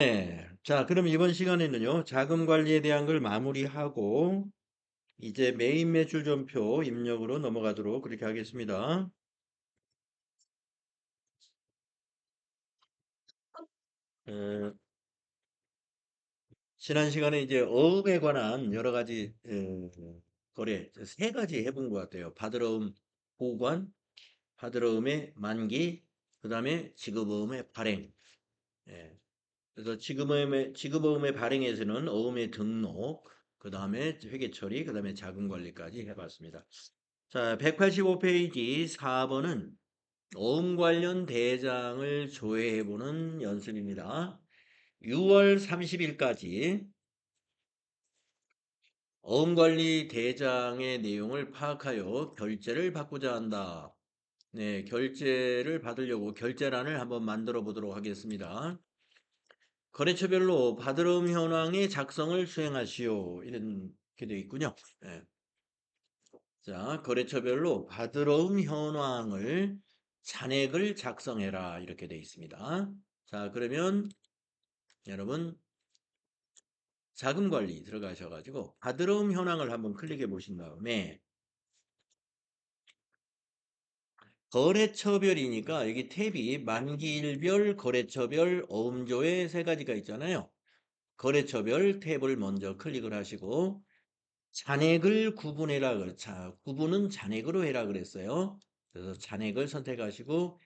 네. 자, 그럼 이번 시간에는요, 자금 관리에 대한 걸 마무리하고, 이제 메인 매출 전표 입력으로 넘어가도록 그렇게 하겠습니다. 어, 지난 시간에 이제 어음에 관한 여러 가지, 거래, 세 가지 해본 것 같아요. 바드러움 보관, 바드러움의 만기, 그 다음에 지급어음의 발행. 예. 그래서 지급어음의 발행에서는 어음의 등록, 그 다음에 회계 처리, 그 다음에 자금 관리까지 해봤습니다. 자, 185페이지 4번은 어음 관련 대장을 조회해보는 연습입니다. 6월 30일까지 어음 관리 대장의 내용을 파악하여 결제를 받고자 한다. 네, 결제를 받으려고 결제란을 한번 만들어 보도록 하겠습니다. 거래처별로 받으럼 현황의 작성을 수행하시오. 이렇게 되어 있군요. 네. 자, 거래처별로 받으러움 현황을 잔액을 작성해라. 이렇게 되어 있습니다. 자, 그러면 여러분 자금 관리 들어가셔가지고 받으러움 현황을 한번 클릭해 보신 다음에 거래처별이니까 여기 탭이 만기일별, 거래처별, 어음조회 세 가지가 있잖아요. 거래처별 탭을 먼저 클릭을 하시고 잔액을 구분해라. 자, 구분은 잔액으로 해라 그랬어요. 그래서 잔액을 선택하시고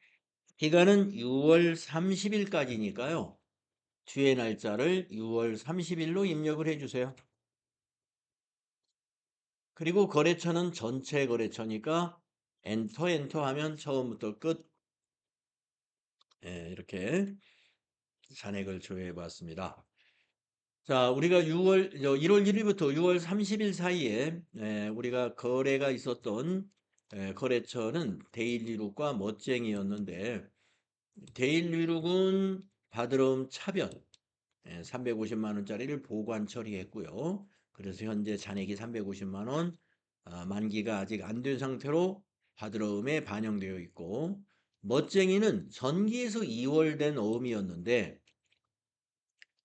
기간은 6월 30일까지니까요. 뒤에 날짜를 6월 30일로 입력을 해주세요. 그리고 거래처는 전체 거래처니까 엔터 하면 처음부터 끝. 이렇게 잔액을 조회해 봤습니다. 자, 우리가 1월 1일부터 6월 30일 사이에 우리가 거래가 있었던 거래처는 데일리룩과 멋쟁이였는데 데일리룩은 바드럼 차변 350만 원짜리를 보관 처리했고요. 그래서 현재 잔액이 350만 원, 만기가 아직 안 된 상태로 바드럼에 반영되어 있고 멋쟁이는 전기에서 2월 된 어음이었는데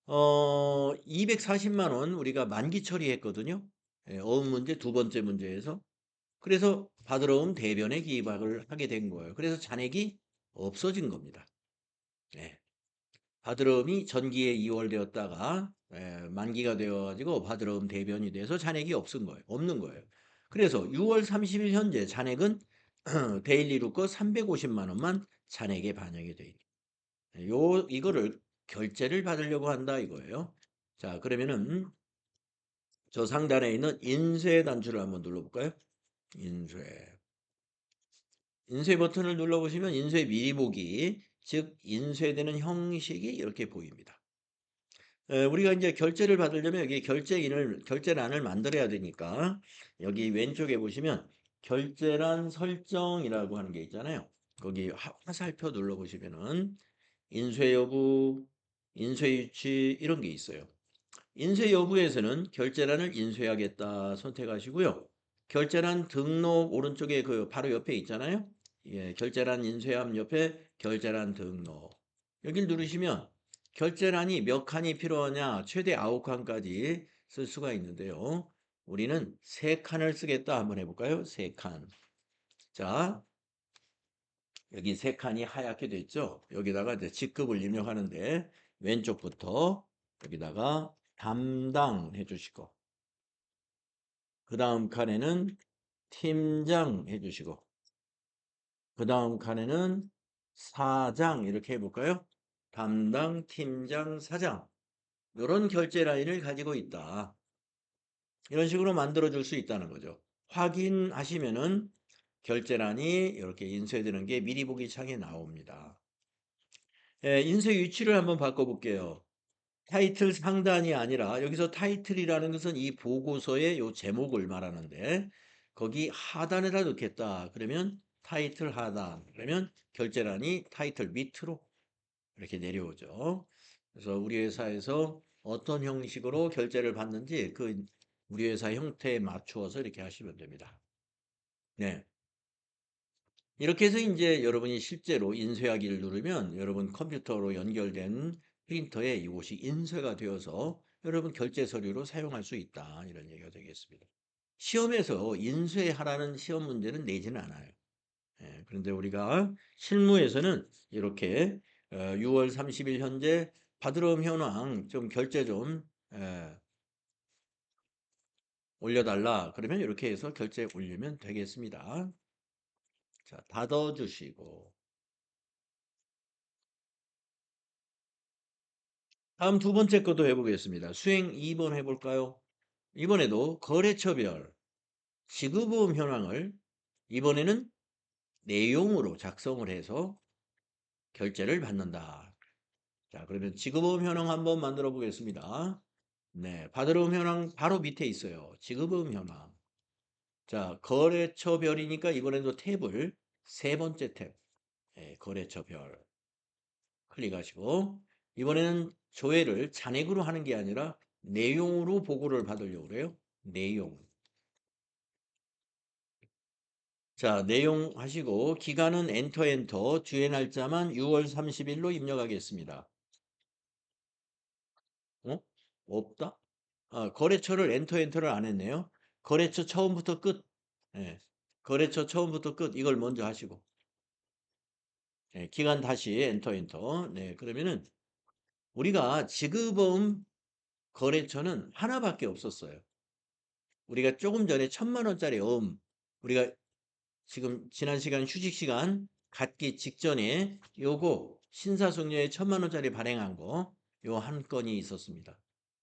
240만 원 우리가 만기 처리했거든요. 어음 문제 두 번째 문제에서. 그래서 바드러움 대변에 기입을 하게 된 거예요. 그래서 잔액이 없어진 겁니다. 예. 바드러움이 전기에 2월 되었다가 만기가 되어가지고 바드러움 대변이 돼서 잔액이 없는 거예요. 그래서 6월 30일 현재 잔액은 데일리룩 거 350만 원만 잔액에 반영이 돼 있는. 이거를 결제를 받으려고 한다 이거예요. 자, 그러면은 저 상단에 있는 인쇄 단추를 한번 눌러볼까요? 인쇄. 인쇄 버튼을 눌러보시면 인쇄 미리 보기, 즉 인쇄되는 형식이 이렇게 보입니다. 우리가 이제 결제를 받으려면 여기 결제란을 만들어야 되니까 여기 왼쪽에 보시면 결제란 설정이라고 하는 게 있잖아요. 거기 화살표 눌러보시면은 인쇄 여부, 인쇄 위치 이런 게 있어요. 인쇄 여부에서는 결제란을 인쇄하겠다 선택하시고요. 결제란 등록 오른쪽에 그 바로 옆에 있잖아요. 예, 결제란 인쇄함 옆에 결제란 등록. 여기를 누르시면 결제란이 몇 칸이 필요하냐 최대 9칸까지 쓸 수가 있는데요. 우리는 3칸을 쓰겠다 한번 해볼까요? 3칸. 자, 여기 3칸이 하얗게 됐죠? 여기다가 이제 직급을 입력하는데 왼쪽부터 여기다가 담당 해주시고 그 다음 칸에는 팀장 해주시고 그 다음 칸에는 사장 이렇게 해볼까요? 담당, 팀장, 사장 이런 결제 라인을 가지고 있다. 이런 식으로 만들어 줄 수 있다는 거죠. 확인하시면은 결제란이 이렇게 인쇄되는 게 미리 보기 창에 나옵니다. 인쇄 위치를 한번 바꿔볼게요. 타이틀 상단이 아니라 여기서 타이틀이라는 것은 이 보고서의 요 제목을 말하는데 거기 하단에다 넣겠다. 그러면 타이틀 하단. 그러면 결제란이 타이틀 밑으로 이렇게 내려오죠. 그래서 우리 회사에서 어떤 형식으로 결제를 받는지 그 우리 회사 형태에 맞추어서 이렇게 하시면 됩니다. 네. 이렇게 해서 이제 여러분이 실제로 인쇄하기를 누르면 여러분 컴퓨터로 연결된 프린터에 이것이 인쇄가 되어서 여러분 결제 서류로 사용할 수 있다. 이런 얘기가 되겠습니다. 시험에서 인쇄하라는 시험 문제는 내지는 않아요. 예, 그런데 우리가 실무에서는 이렇게 6월 30일 현재 받으러옴 현황 좀 결제 좀 올려달라. 그러면 이렇게 해서 결제 올리면 되겠습니다. 자, 닫아주시고. 다음 두 번째 것도 해보겠습니다. 수행 2번 해볼까요? 이번에도 거래처별 지급보험 현황을 이번에는 내용으로 작성을 해서 결제를 받는다. 자, 그러면 지급보험 현황 한번 만들어 보겠습니다. 네, 받으러옴 현황 바로 밑에 있어요. 지급보험 현황. 자, 거래처별이니까 이번에도 탭을 세 번째 탭, 거래처별 클릭하시고 이번에는 조회를 잔액으로 하는 게 아니라 내용으로 보고를 받으려고 그래요. 내용. 자, 내용 하시고 기간은 엔터 주의 날짜만 6월 30일로 입력하겠습니다. 어? 없다? 아, 거래처를 엔터를 안 했네요. 거래처 처음부터 끝. 예. 거래처 처음부터 끝 이걸 먼저 하시고 기간 다시 엔터. 네, 그러면은 우리가 지급보험 거래처는 하나밖에 없었어요. 우리가 조금 전에 1,000만 원짜리 우리가 지금 지난 시간 휴식 시간 갖기 직전에 요거 신사숙녀에 1,000만 원짜리 발행한 거 요 한 건이 있었습니다.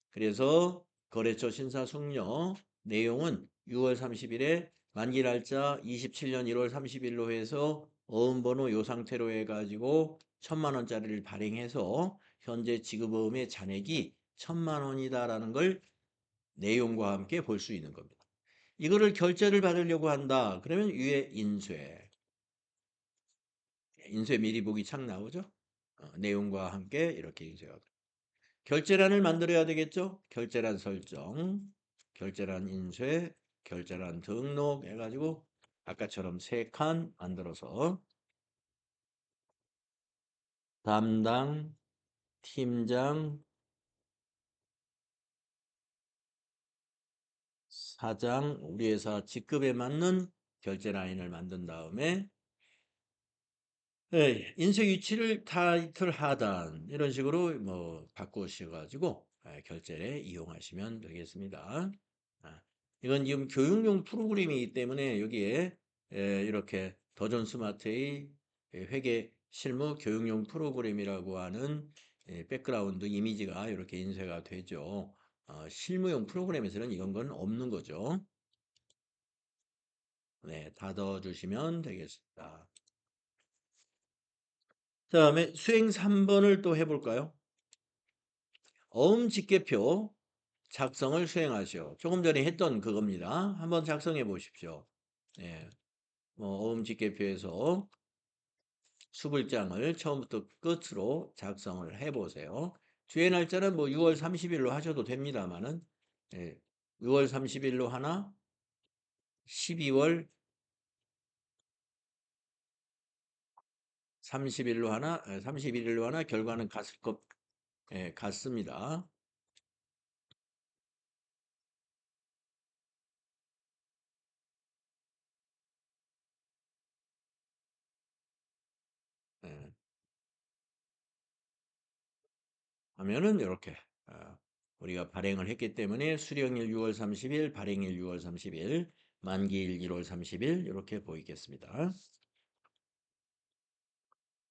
그래서 거래처 신사숙녀 내용은 6월 30일에 만기 날짜 27년 1월 30일로 해서 어음번호 요 상태로 해가지고 1,000만 원짜리를 발행해서 현재 지급어음의 잔액이 1,000만 원이다라는 걸 내용과 함께 볼 수 있는 겁니다. 이거를 결제를 받으려고 한다. 그러면 위에 인쇄 미리 보기 창 나오죠? 내용과 함께 이렇게 인쇄가 결제란을 만들어야 되겠죠? 결제란 설정, 결제란 인쇄, 결제란 등록 해가지고 아까처럼 세 칸 만들어서 담당, 팀장, 사장, 우리 회사 직급에 맞는 결제 라인을 만든 다음에 인쇄 위치를 타이틀 하단 이런 식으로 뭐 바꾸셔가지고 결제에 이용하시면 되겠습니다. 아, 이건 지금 교육용 프로그램이기 때문에 여기에 이렇게 더존 스마트의 회계 실무 교육용 프로그램이라고 하는 백그라운드 이미지가 이렇게 인쇄가 되죠. 실무용 프로그램에서는 이런 건 없는 거죠. 네, 닫아주시면 되겠습니다. 그 다음에 수행 3번을 또 해볼까요? 어음 집계표 작성을 수행하시오. 조금 전에 했던 그겁니다. 한번 작성해 보십시오. 네, 어음 집계표에서 수불장을 처음부터 끝으로 작성을 해 보세요. 주의 날짜는 뭐 6월 30일로 하셔도 됩니다만은 6월 30일로 하나 12월 30일로 하나 31일로 하나 결과는 같습니다. 예, 하면은 이렇게 우리가 발행을 했기 때문에 수령일 6월 30일, 발행일 6월 30일, 만기일 1월 30일 이렇게 보이겠습니다.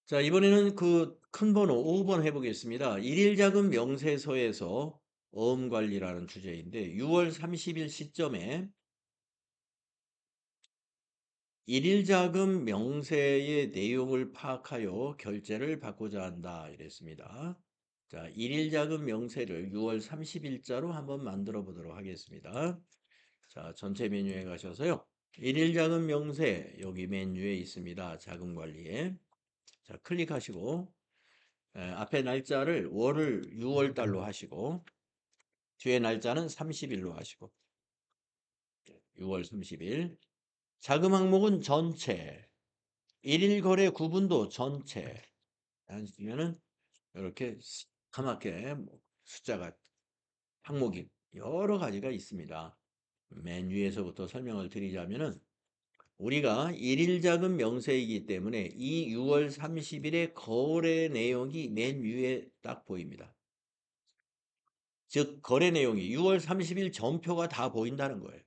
자, 이번에는 그 큰 번호 5번 해보겠습니다. 일일자금 명세서에서 어음관리라는 주제인데 6월 30일 시점에 일일자금 명세의 내용을 파악하여 결제를 받고자 한다 이랬습니다. 자, 일일자금 명세를 6월 30일자로 한번 만들어 보도록 하겠습니다. 자, 전체 메뉴에 가셔서요. 일일자금 명세 여기 메뉴에 있습니다. 자금 관리에. 자, 클릭하시고 앞에 날짜를 월을 6월 달로 하시고 뒤에 날짜는 30일로 하시고 6월 30일. 자금 항목은 전체. 일일 거래 구분도 전체. 하시면은 이렇게 까맣게 뭐 숫자가 항목이 여러 가지가 있습니다. 맨 위에서부터 설명을 드리자면은 우리가 일일 자금 명세이기 때문에 이 6월 30일의 거래 내용이 맨 위에 딱 보입니다. 즉 거래 내용이 6월 30일 전표가 다 보인다는 거예요.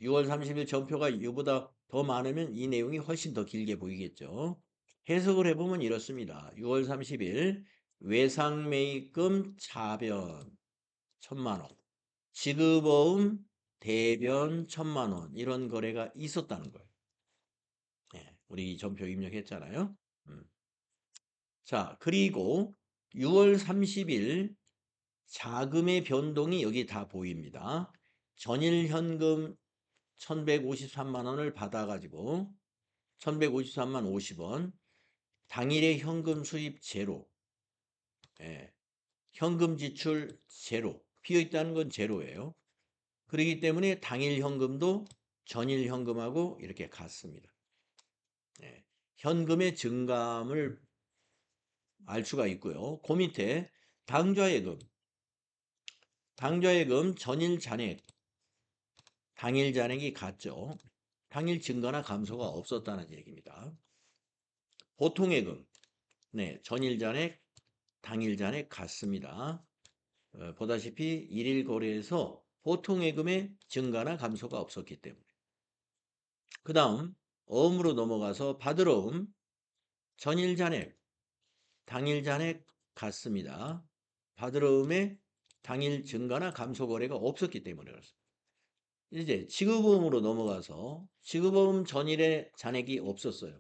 6월 30일 전표가 이보다 더 많으면 이 내용이 훨씬 더 길게 보이겠죠. 해석을 해보면 이렇습니다. 6월 30일 외상매입금 차변 1,000만 원, 지급어음 대변 1,000만 원 이런 거래가 있었다는 거예요. 우리 전표 입력했잖아요. 자, 그리고 6월 30일 자금의 변동이 여기 다 보입니다. 전일 현금 1,153만 원을 받아가지고 1,153만 50원, 당일의 현금 수입 제로, 현금 지출 제로, 비어있다는 건 제로예요. 그렇기 때문에 당일 현금도 전일 현금하고 이렇게 같습니다. 현금의 증감을 알 수가 있고요. 그 밑에 당좌예금, 당좌예금 전일 잔액, 당일 잔액이 같죠. 당일 증가나 감소가 없었다는 얘기입니다. 보통예금, 네, 전일 잔액, 당일 잔액 같습니다. 보다시피 일일 거래에서 보통예금의 증가나 감소가 없었기 때문에. 그 다음 어음으로 넘어가서 받으러움, 전일 잔액, 당일 잔액 같습니다. 받으러움에 당일 증가나 감소 거래가 없었기 때문에 그렇습니다. 이제 지급어음으로 넘어가서 지급어음 전일에 잔액이 없었어요.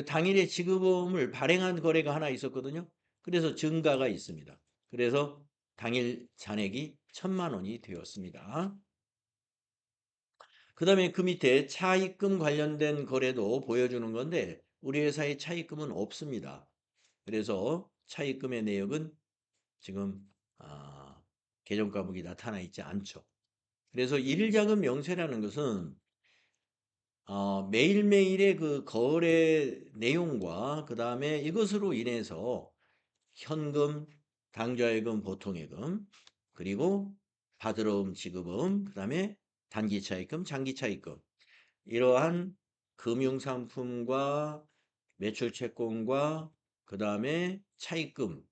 당일에 지급어음을 발행한 거래가 하나 있었거든요. 그래서 증가가 있습니다. 그래서 당일 잔액이 1,000만 원이 되었습니다. 그 다음에 그 밑에 차입금 관련된 거래도 보여주는 건데 우리 회사에 차입금은 없습니다. 그래서 차입금의 내역은 지금 계정 과목이 나타나 있지 않죠. 그래서 일일자금 명세라는 것은 매일매일의 그 거래 내용과 그 다음에 이것으로 인해서 현금, 당좌예금, 보통예금, 그리고 받으러움, 지급음, 그 다음에 단기차입금, 장기차입금 이러한 금융상품과 매출채권과 그 다음에 차입금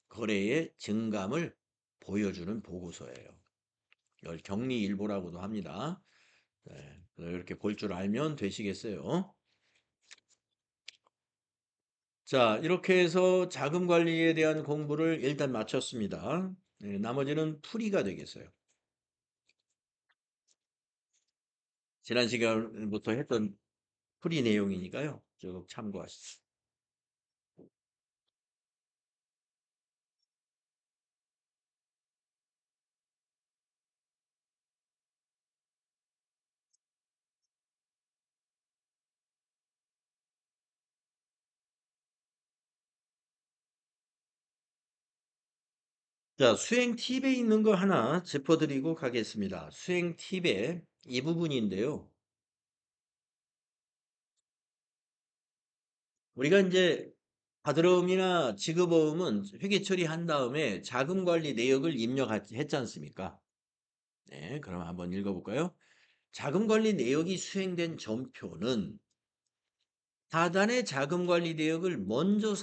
거래의 증감을 보여주는 보고서예요. 이걸 격리일보라고도 합니다. 네, 이렇게 볼 줄 알면 되시겠어요. 자, 이렇게 해서 자금 관리에 대한 공부를 일단 마쳤습니다. 네, 나머지는 풀이가 되겠어요. 지난 시간부터 했던 풀이 내용이니까요. 쭉 참고하시죠. 자, 수행 팁에 있는 거 하나 짚어드리고 가겠습니다. 수행 팁의 이 부분인데요. 우리가 이제 받으러움이나 지급어음은 회계 처리한 다음에 자금 관리 내역을 입력했지 않습니까? 네, 그럼 한번 읽어볼까요? 자금 관리 내역이 수행된 전표는 하단의 자금 관리 내역을 먼저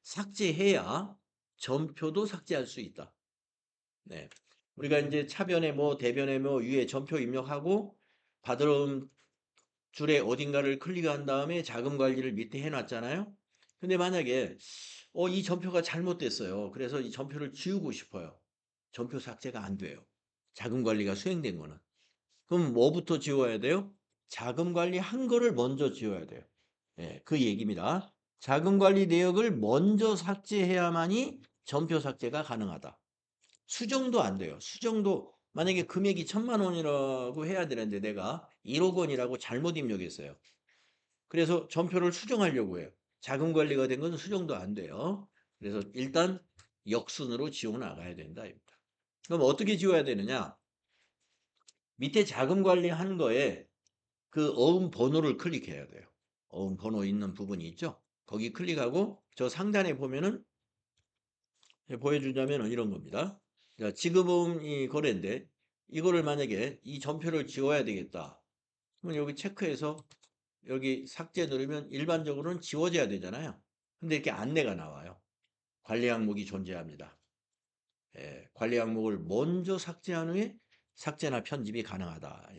삭제해야 전표도 삭제할 수 있다. 네. 우리가 이제 차변에 뭐 대변에 뭐 위에 전표 입력하고 받으러온 줄에 어딘가를 클릭한 다음에 자금 관리를 밑에 해놨잖아요. 근데 만약에 이 전표가 잘못됐어요. 그래서 이 전표를 지우고 싶어요. 전표 삭제가 안 돼요. 자금 관리가 수행된 거는. 그럼 뭐부터 지워야 돼요? 자금 관리한 거를 먼저 지워야 돼요. 예, 그 얘기입니다. 자금 관리 내역을 먼저 삭제해야만이 전표 삭제가 가능하다. 수정도 안 돼요. 수정도 만약에 금액이 1,000만 원이라고 해야 되는데 내가 1억 원이라고 잘못 입력했어요. 그래서 전표를 수정하려고 해요. 자금 관리가 된 건 수정도 안 돼요. 그래서 일단 역순으로 지워 나가야 된다. 그럼 어떻게 지워야 되느냐? 밑에 자금 관리한 거에 그 어음 번호를 클릭해야 돼요. 어음 번호 있는 부분이 있죠? 거기 클릭하고 저 상단에 보면은 보여주자면 이런 겁니다. 자, 지급음이 거래인데 이거를 만약에 이 전표를 지워야 되겠다. 그럼 여기 체크해서 여기 삭제 누르면 일반적으로는 지워져야 되잖아요. 근데 이렇게 안내가 나와요. 관리 항목이 존재합니다. 관리 항목을 먼저 삭제한 후에 삭제나 편집이 가능하다.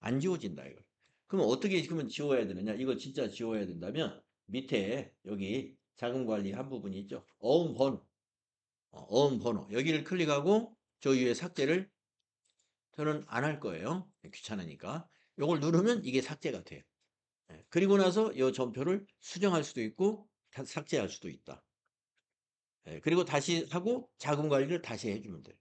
안 지워진다 이거. 그럼 어떻게 그러면 지워야 되느냐? 이거 진짜 지워야 된다면 밑에 여기 자금 관리 한 부분이 있죠. 어음 번호. 어음 번호. 여기를 클릭하고 저 위에 삭제를 저는 안 할 거예요. 귀찮으니까. 이걸 누르면 이게 삭제가 돼요. 그리고 나서 이 전표를 수정할 수도 있고 삭제할 수도 있다. 그리고 다시 하고 자금 관리를 다시 해주면 돼요.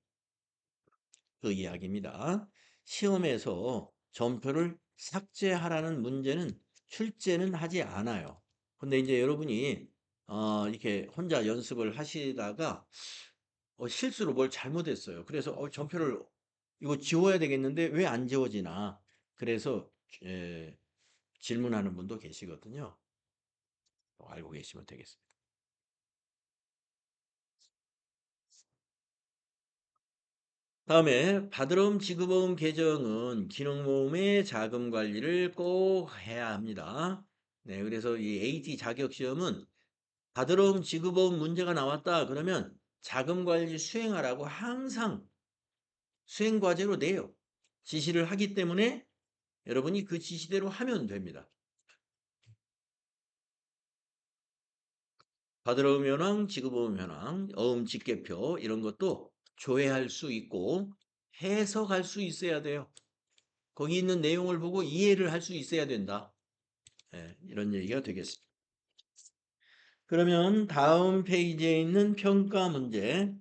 그 이야기입니다. 시험에서 전표를 삭제하라는 문제는 출제는 하지 않아요. 근데 이제 여러분이 이렇게 혼자 연습을 하시다가 실수로 뭘 잘못했어요. 그래서 전표를 이거 지워야 되겠는데 왜 안 지워지나? 그래서 질문하는 분도 계시거든요. 알고 계시면 되겠습니다. 다음에 받으러움 지급보험 계정은 기능보험의 자금 관리를 꼭 해야 합니다. 네, 그래서 이 AT 자격 시험은 받으러움 지급보험 문제가 나왔다 그러면 자금 관리 수행하라고 항상 수행 과제로 내요. 지시를 하기 때문에 여러분이 그 지시대로 하면 됩니다. 받으러움 현황, 지급보험 현황, 어음 직계표 이런 것도 조회할 수 있고 해석할 수 있어야 돼요. 거기 있는 내용을 보고 이해를 할 수 있어야 된다. 이런 얘기가 되겠습니다. 그러면 다음 페이지에 있는 평가 문제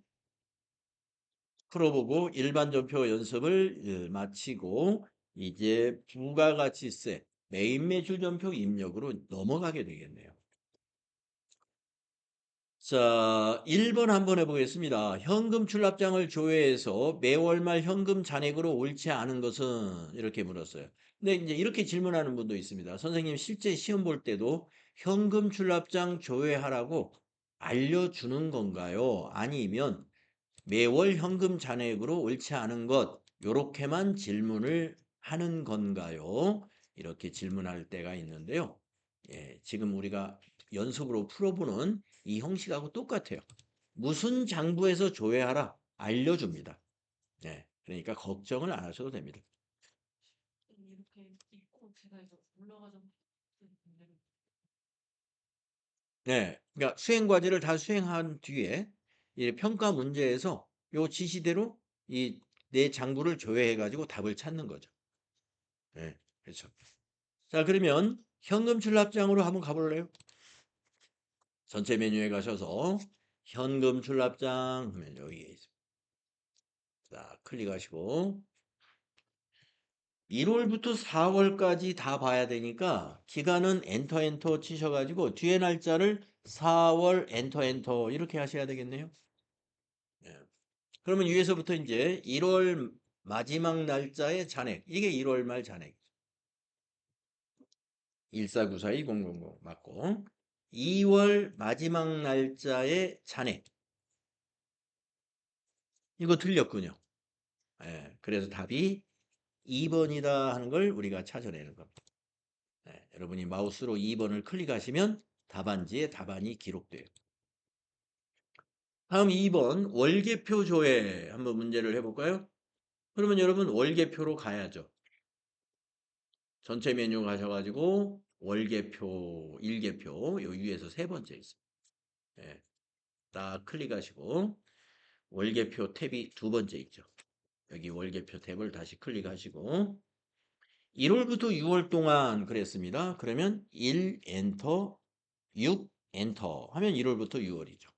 풀어보고 일반 전표 연습을 마치고 이제 부가가치세 메인 매출 전표 입력으로 넘어가게 되겠네요. 자, 1번 한번 해보겠습니다. 현금 출납장을 조회해서 매월 말 현금 잔액으로 옳지 않은 것은 이렇게 물었어요. 근데 이제 이렇게 질문하는 분도 있습니다. 선생님 실제 시험 볼 때도 현금 출납장 조회하라고 알려주는 건가요? 아니면 매월 현금 잔액으로 옳지 않은 것 요렇게만 질문을 하는 건가요? 이렇게 질문할 때가 있는데요. 지금 우리가 연습으로 풀어보는 이 형식하고 똑같아요. 무슨 장부에서 조회하라 알려줍니다. 그러니까 걱정을 안 하셔도 됩니다. 이렇게 있고 제가 이거 올라가서 그러니까 수행 과제를 다 수행한 뒤에 이 평가 문제에서 요 지시대로 이 내 장부를 조회해 가지고 답을 찾는 거죠. 그렇죠. 자, 그러면 현금 출납장으로 한번 가볼래요? 전체 메뉴에 가셔서 현금 출납장 하면 여기에 있습니다. 자, 클릭하시고 1월부터 4월까지 다 봐야 되니까 기간은 엔터 치셔가지고 뒤에 날짜를 4월 엔터 이렇게 하셔야 되겠네요. 그러면 위에서부터 이제 1월 마지막 날짜의 잔액 이게 1월 말 잔액 1494200 맞고 2월 마지막 날짜의 잔액 이거 틀렸군요. 그래서 답이 2번이다 하는 걸 우리가 찾아내는 겁니다. 여러분이 마우스로 2번을 클릭하시면 답안지에 답안이 기록돼요. 다음 2번 월계표 조회 한번 문제를 해볼까요? 그러면 여러분 월계표로 가야죠. 전체 메뉴 가셔가지고 월계표, 일계표 요 위에서 세 번째 있습니다. 딱 클릭하시고 월계표 탭이 두 번째 있죠. 여기 월계표 탭을 다시 클릭하시고 1월부터 6월 동안 그랬습니다. 그러면 1 엔터, 6 엔터 하면 1월부터 6월이죠.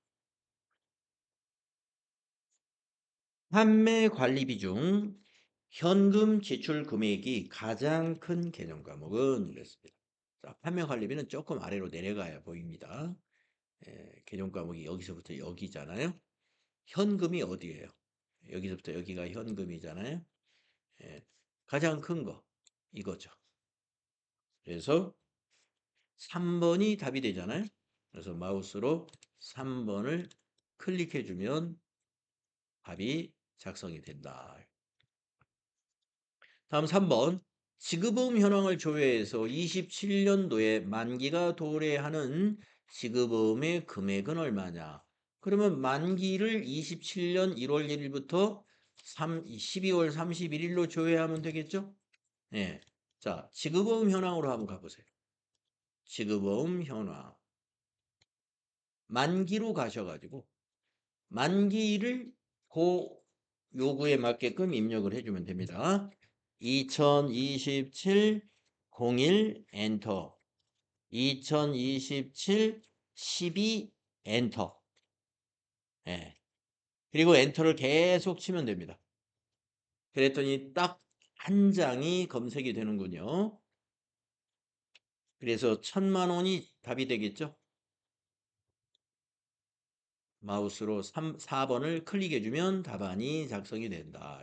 판매 관리비 중 현금 지출 금액이 가장 큰 개념 과목은 이랬습니다. 자, 판매 관리비는 조금 아래로 내려가야 보입니다. 개념 과목이 여기서부터 여기잖아요. 현금이 어디예요? 여기서부터 여기가 현금이잖아요. 가장 큰 거 이거죠. 그래서 3번이 답이 되잖아요. 그래서 마우스로 3번을 클릭해 주면 답이 작성이 된다. 다음 3번. 지급보험 현황을 조회해서 27년도에 만기가 도래하는 지급보험의 금액은 얼마냐? 그러면 만기를 27년 1월 1일부터 12월 31일로 조회하면 되겠죠? 네. 자, 지급보험 현황으로 한번 가보세요. 지급보험 현황. 만기로 가셔가지고 만기를 그 요구에 맞게끔 입력을 해주면 됩니다. 2027 01 엔터, 2027 12 엔터. 예. 그리고 엔터를 계속 치면 됩니다. 그랬더니 딱 한 장이 검색이 되는군요. 그래서 1000만 원이 답이 되겠죠? 마우스로 4번을 클릭해주면 답안이 작성이 된다.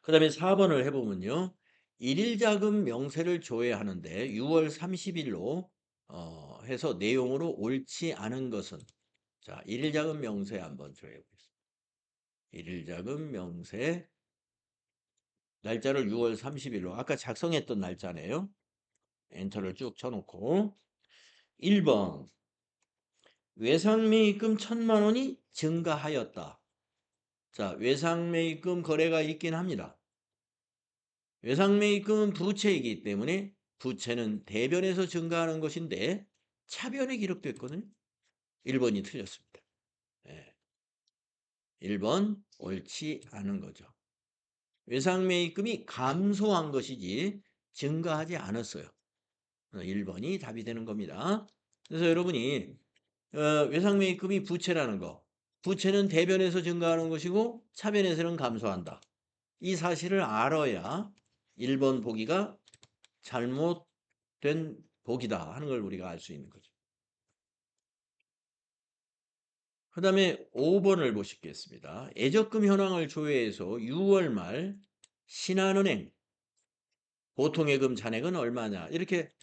그 다음에 4번을 해보면요. 일일자금 명세를 조회하는데 6월 30일로 해서 내용으로 옳지 않은 것은, 자, 일일자금 명세 한번 조회해보겠습니다. 일일자금 명세 날짜를 6월 30일로 아까 작성했던 날짜네요. 엔터를 쭉 쳐놓고 1번 외상매입금 1000만 원이 증가하였다. 자, 외상매입금 거래가 있긴 합니다. 외상매입금은 부채이기 때문에 부채는 대변에서 증가하는 것인데 차변에 기록됐거든요. 1번이 틀렸습니다. 예. 1번 옳지 않은 거죠. 외상매입금이 감소한 것이지 증가하지 않았어요. 1번이 답이 되는 겁니다. 그래서 여러분이 외상매입금이 부채라는 거, 부채는 대변에서 증가하는 것이고 차변에서는 감소한다. 이 사실을 알아야 1번 보기가 잘못된 복이다 하는 걸 우리가 알 수 있는 거죠. 그 다음에 5번을 보시겠습니다. 예적금 현황을 조회해서 6월 말 신한은행 보통예금 잔액은 얼마냐 이렇게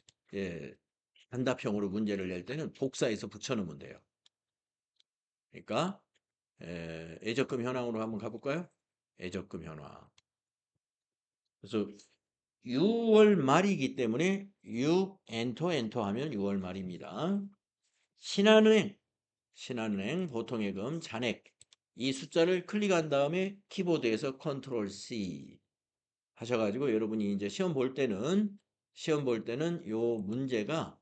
단답형으로 문제를 낼 때는 복사해서 붙여놓으면 돼요. 그러니까 예적금 현황으로 한번 가볼까요? 예적금 현황. 그래서 6월 말이기 때문에 6 엔터 하면 6월 말입니다. 신한은행 보통예금 잔액 이 숫자를 클릭한 다음에 키보드에서 컨트롤 C 하셔가지고 여러분이 이제 시험 볼 때는 요 문제가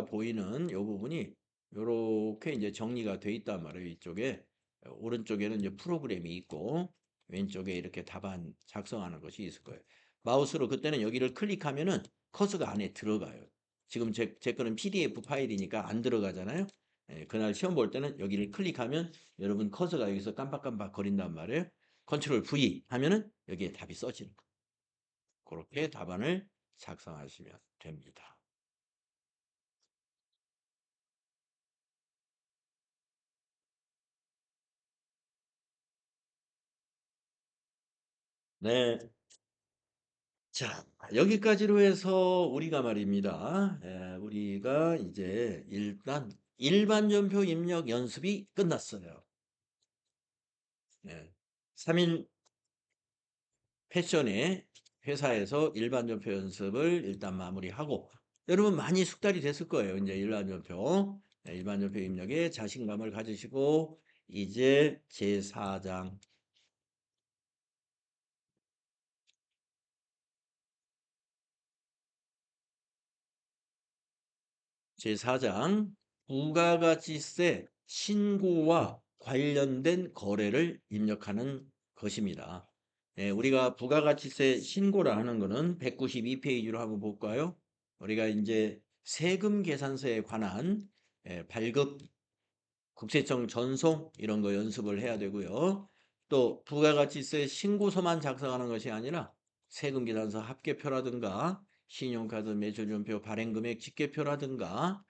보이는 요 부분이 요렇게 이제 정리가 돼 있단 말이에요. 이쪽에 오른쪽에는 이제 프로그램이 있고 왼쪽에 이렇게 답안 작성하는 것이 있을 거예요. 마우스로 그때는 여기를 클릭하면은 커서가 안에 들어가요. 지금 제 거는 PDF 파일이니까 안 들어가잖아요. 그날 시험 볼 때는 여기를 클릭하면 여러분 커서가 여기서 깜빡깜빡 거린단 말이에요. 컨트롤 V 하면은 여기에 답이 써지는 거예요. 그렇게 답안을 작성하시면 됩니다. 네. 자, 여기까지로 해서 우리가 말입니다. 우리가 이제 일단 일반전표 입력 연습이 끝났어요. 3일 패션의 회사에서 일반전표 연습을 일단 마무리하고 여러분 많이 숙달이 됐을 거예요. 이제 일반전표 입력에 자신감을 가지시고 이제 제4장 제4장 부가가치세 신고와 관련된 거래를 입력하는 것입니다. 우리가 부가가치세 신고를 하는 거는 192페이지로 한번 볼까요? 우리가 이제 세금 계산서에 관한 발급, 국세청 전송 이런 거 연습을 해야 되고요. 또 부가가치세 신고서만 작성하는 것이 아니라 세금 계산서 합계표라든가 신용카드 매출전표 발행금액 집계표라든가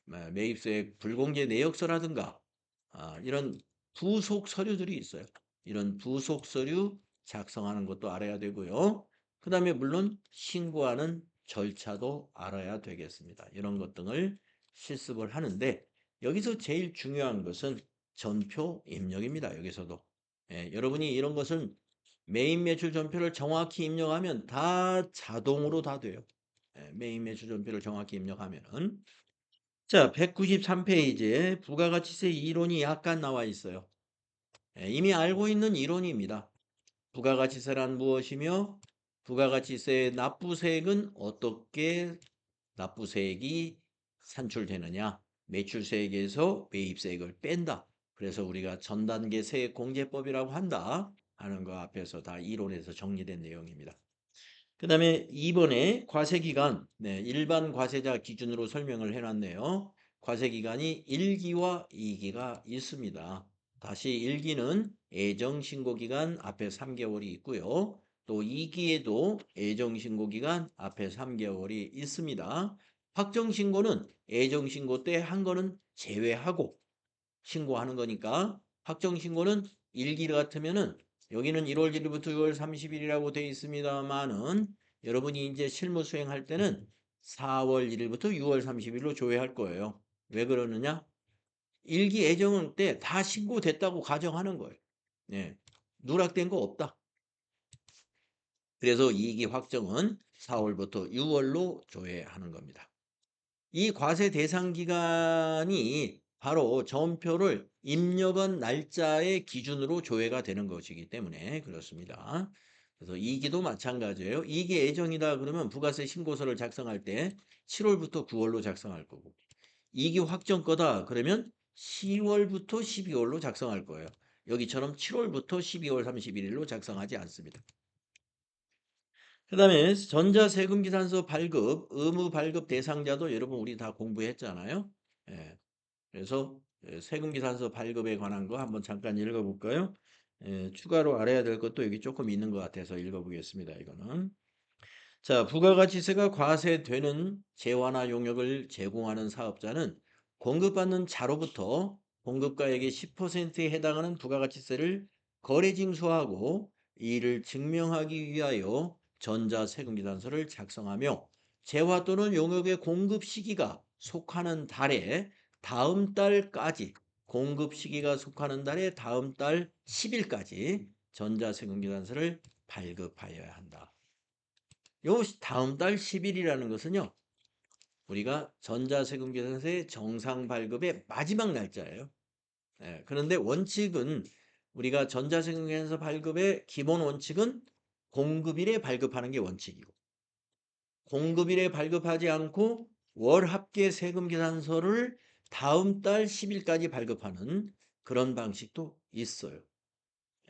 매입소액 불공제 내역서라든가 이런 부속 서류들이 있어요. 이런 부속 서류 작성하는 것도 알아야 되고요. 그 다음에 물론 신고하는 절차도 알아야 되겠습니다. 이런 것 등을 실습을 하는데 여기서 제일 중요한 것은 전표 입력입니다. 여기서도. 예, 여러분이 이런 것은 메인 매출 전표를 정확히 입력하면 다 자동으로 다 돼요. 예, 메인 매출 전표를 정확히 입력하면은. 자, 193페이지에 부가가치세 이론이 약간 나와 있어요. 예, 이미 알고 있는 이론입니다. 부가가치세란 무엇이며 부가가치세의 납부세액은 어떻게 납부세액이 산출되느냐? 매출세액에서 매입세액을 뺀다. 그래서 우리가 전단계 세액공제법이라고 한다 하는 거 앞에서 다 이론에서 정리된 내용입니다. 그 다음에 2번에 과세기간, 네, 일반 과세자 기준으로 설명을 해놨네요. 과세기간이 1기와 2기가 있습니다. 다시 1기는 애정신고기간 앞에 3개월이 있고요. 또 2기에도 애정신고기간 앞에 3개월이 있습니다. 확정신고는 애정신고 때 한 거는 제외하고 신고하는 거니까 확정신고는 1기 같으면은 여기는 1월 1일부터 6월 30일이라고 되어 있습니다만은 여러분이 이제 실무 수행할 때는 4월 1일부터 6월 30일로 조회할 거예요. 왜 그러느냐? 일기 애정은 때 다 신고됐다고 가정하는 거예요. 네. 누락된 거 없다. 그래서 2기 확정은 4월부터 6월로 조회하는 겁니다. 이 과세 대상 기간이 바로 전표를 입력한 날짜의 기준으로 조회가 되는 것이기 때문에 그렇습니다. 그래서 2기도 마찬가지예요. 2기 예정이다 그러면 부가세 신고서를 작성할 때 7월부터 9월로 작성할 거고 2기 확정 거다 그러면 10월부터 12월로 작성할 거예요. 여기처럼 7월부터 12월 31일로 작성하지 않습니다. 그 다음에 전자세금기산서 발급, 의무 발급 대상자도 여러분 우리 다 공부했잖아요. 예, 그래서 세금기산서 발급에 관한 거 한번 잠깐 읽어볼까요? 추가로 알아야 될 것도 여기 조금 있는 것 같아서 읽어보겠습니다. 이거는. 자, 부가가치세가 과세되는 재화나 용역을 제공하는 사업자는 공급받는 자로부터 공급가액의 10%에 해당하는 부가가치세를 거래 징수하고 이를 증명하기 위하여 전자세금계산서를 작성하며 재화 또는 용역의 공급 시기가 속하는 달에 다음 달까지 공급 시기가 속하는 달에 다음 달 10일까지 전자세금계산서를 발급하여야 한다. 요 다음 달 10일이라는 것은요. 우리가 전자세금계산서의 정상 발급의 마지막 날짜예요. 예, 그런데 원칙은 우리가 전자세금계산서 발급의 기본 원칙은 공급일에 발급하는 게 원칙이고 공급일에 발급하지 않고 월합계 세금계산서를 다음 달 10일까지 발급하는 그런 방식도 있어요.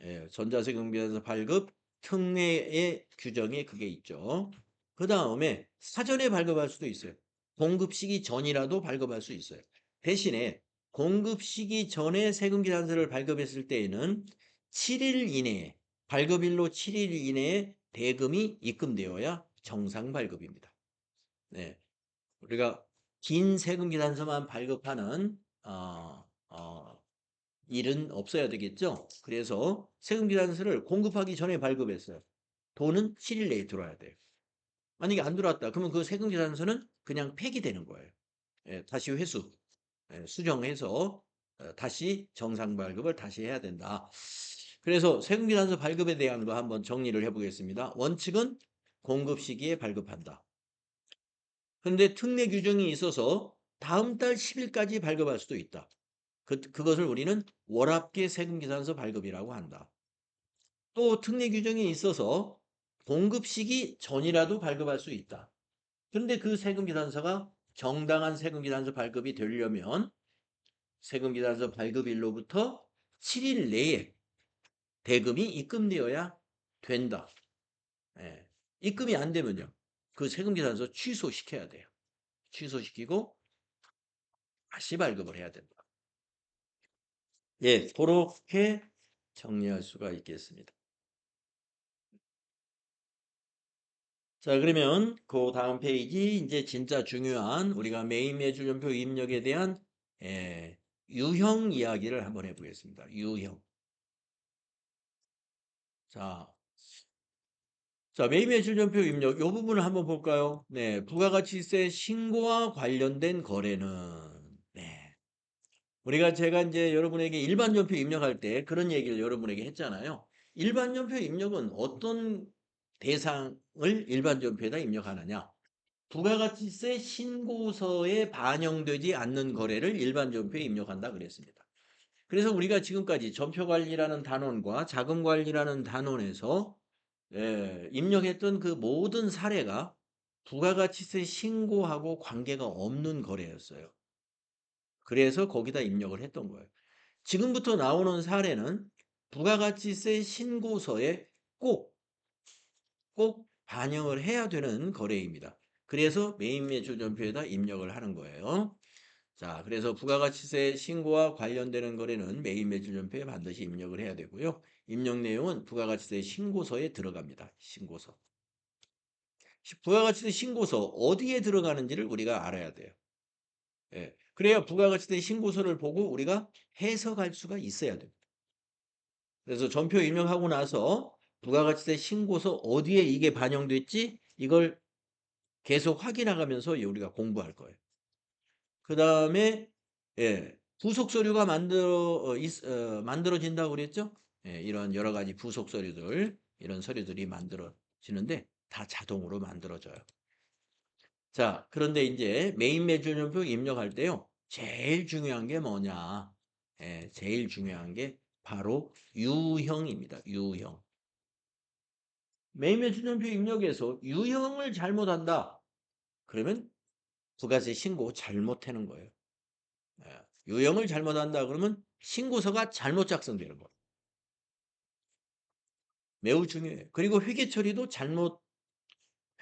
예, 전자세금계산서 발급 특례의 규정에 그게 있죠. 그 다음에 사전에 발급할 수도 있어요. 공급 시기 전이라도 발급할 수 있어요. 대신에 공급 시기 전에 세금계산서를 발급했을 때에는 7일 이내에 발급일로 7일 이내에 대금이 입금되어야 정상 발급입니다. 네, 우리가 긴 세금계산서만 발급하는 일은 없어야 되겠죠. 그래서 세금계산서를 공급하기 전에 발급했어요. 돈은 7일 내에 들어와야 돼요. 만약에 안 들어왔다. 그러면 그 세금계산서는 그냥 폐기되는 거예요. 예, 다시 회수, 수정해서 다시 정상 발급을 다시 해야 된다. 그래서 세금계산서 발급에 대한 거 한번 정리를 해보겠습니다. 원칙은 공급 시기에 발급한다. 그런데 특례 규정이 있어서 다음 달 10일까지 발급할 수도 있다. 그것을 우리는 월합계 세금계산서 발급이라고 한다. 또 특례 규정이 있어서 공급 시기 전이라도 발급할 수 있다. 그런데 그 세금계산서가 정당한 세금계산서 발급이 되려면 세금계산서 발급일로부터 7일 내에 대금이 입금되어야 된다. 예. 입금이 안 되면요. 그 세금계산서 취소시켜야 돼요. 취소시키고 다시 발급을 해야 된다. 예, 그렇게 정리할 수가 있겠습니다. 자, 그러면 그 다음 페이지 이제 진짜 중요한 우리가 메인 매출전표 입력에 대한 유형 이야기를 한번 해보겠습니다. 유형. 자, 메인 매출전표 입력 이 부분을 한번 볼까요? 네, 부가가치세 신고와 관련된 거래는 네, 제가 이제 여러분에게 일반 전표 입력할 때 그런 얘기를 여러분에게 했잖아요. 일반 전표 입력은 어떤 대상을 일반 전표에다 입력하느냐? 부가가치세 신고서에 반영되지 않는 거래를 일반 전표에 입력한다 그랬습니다. 그래서 우리가 지금까지 전표관리라는 단원과 자금관리라는 단원에서 입력했던 그 모든 사례가 부가가치세 신고하고 관계가 없는 거래였어요. 그래서 거기다 입력을 했던 거예요. 지금부터 나오는 사례는 부가가치세 신고서에 꼭 반영을 해야 되는 거래입니다. 그래서 메인 매출 전표에다 입력을 하는 거예요. 자, 그래서 부가가치세 신고와 관련되는 거래는 메인 매출 전표에 반드시 입력을 해야 되고요. 입력 내용은 부가가치세 신고서에 들어갑니다. 신고서. 부가가치세 신고서 어디에 들어가는지를 우리가 알아야 돼요. 예. 그래야 부가가치세 신고서를 보고 우리가 해석할 수가 있어야 됩니다. 그래서 전표 입력하고 나서 부가가치세 신고서 어디에 이게 반영됐지? 이걸 계속 확인해가면서 우리가 공부할 거예요. 그 다음에 부속 서류가 만들어진다고 그랬죠? 이런 여러 가지 부속 서류들, 이런 서류들이 만들어지는데 다 자동으로 만들어져요. 자, 그런데 이제 메인 매출전표 입력할 때요. 제일 중요한 게 뭐냐? 제일 중요한 게 바로 유형입니다. 유형. 메인 매출전표 입력에서 유형을 잘못한다. 그러면 부가세 신고 잘못하는 거예요. 유형을 잘못한다 그러면 신고서가 잘못 작성되는 거예요. 매우 중요해요. 그리고 회계 처리도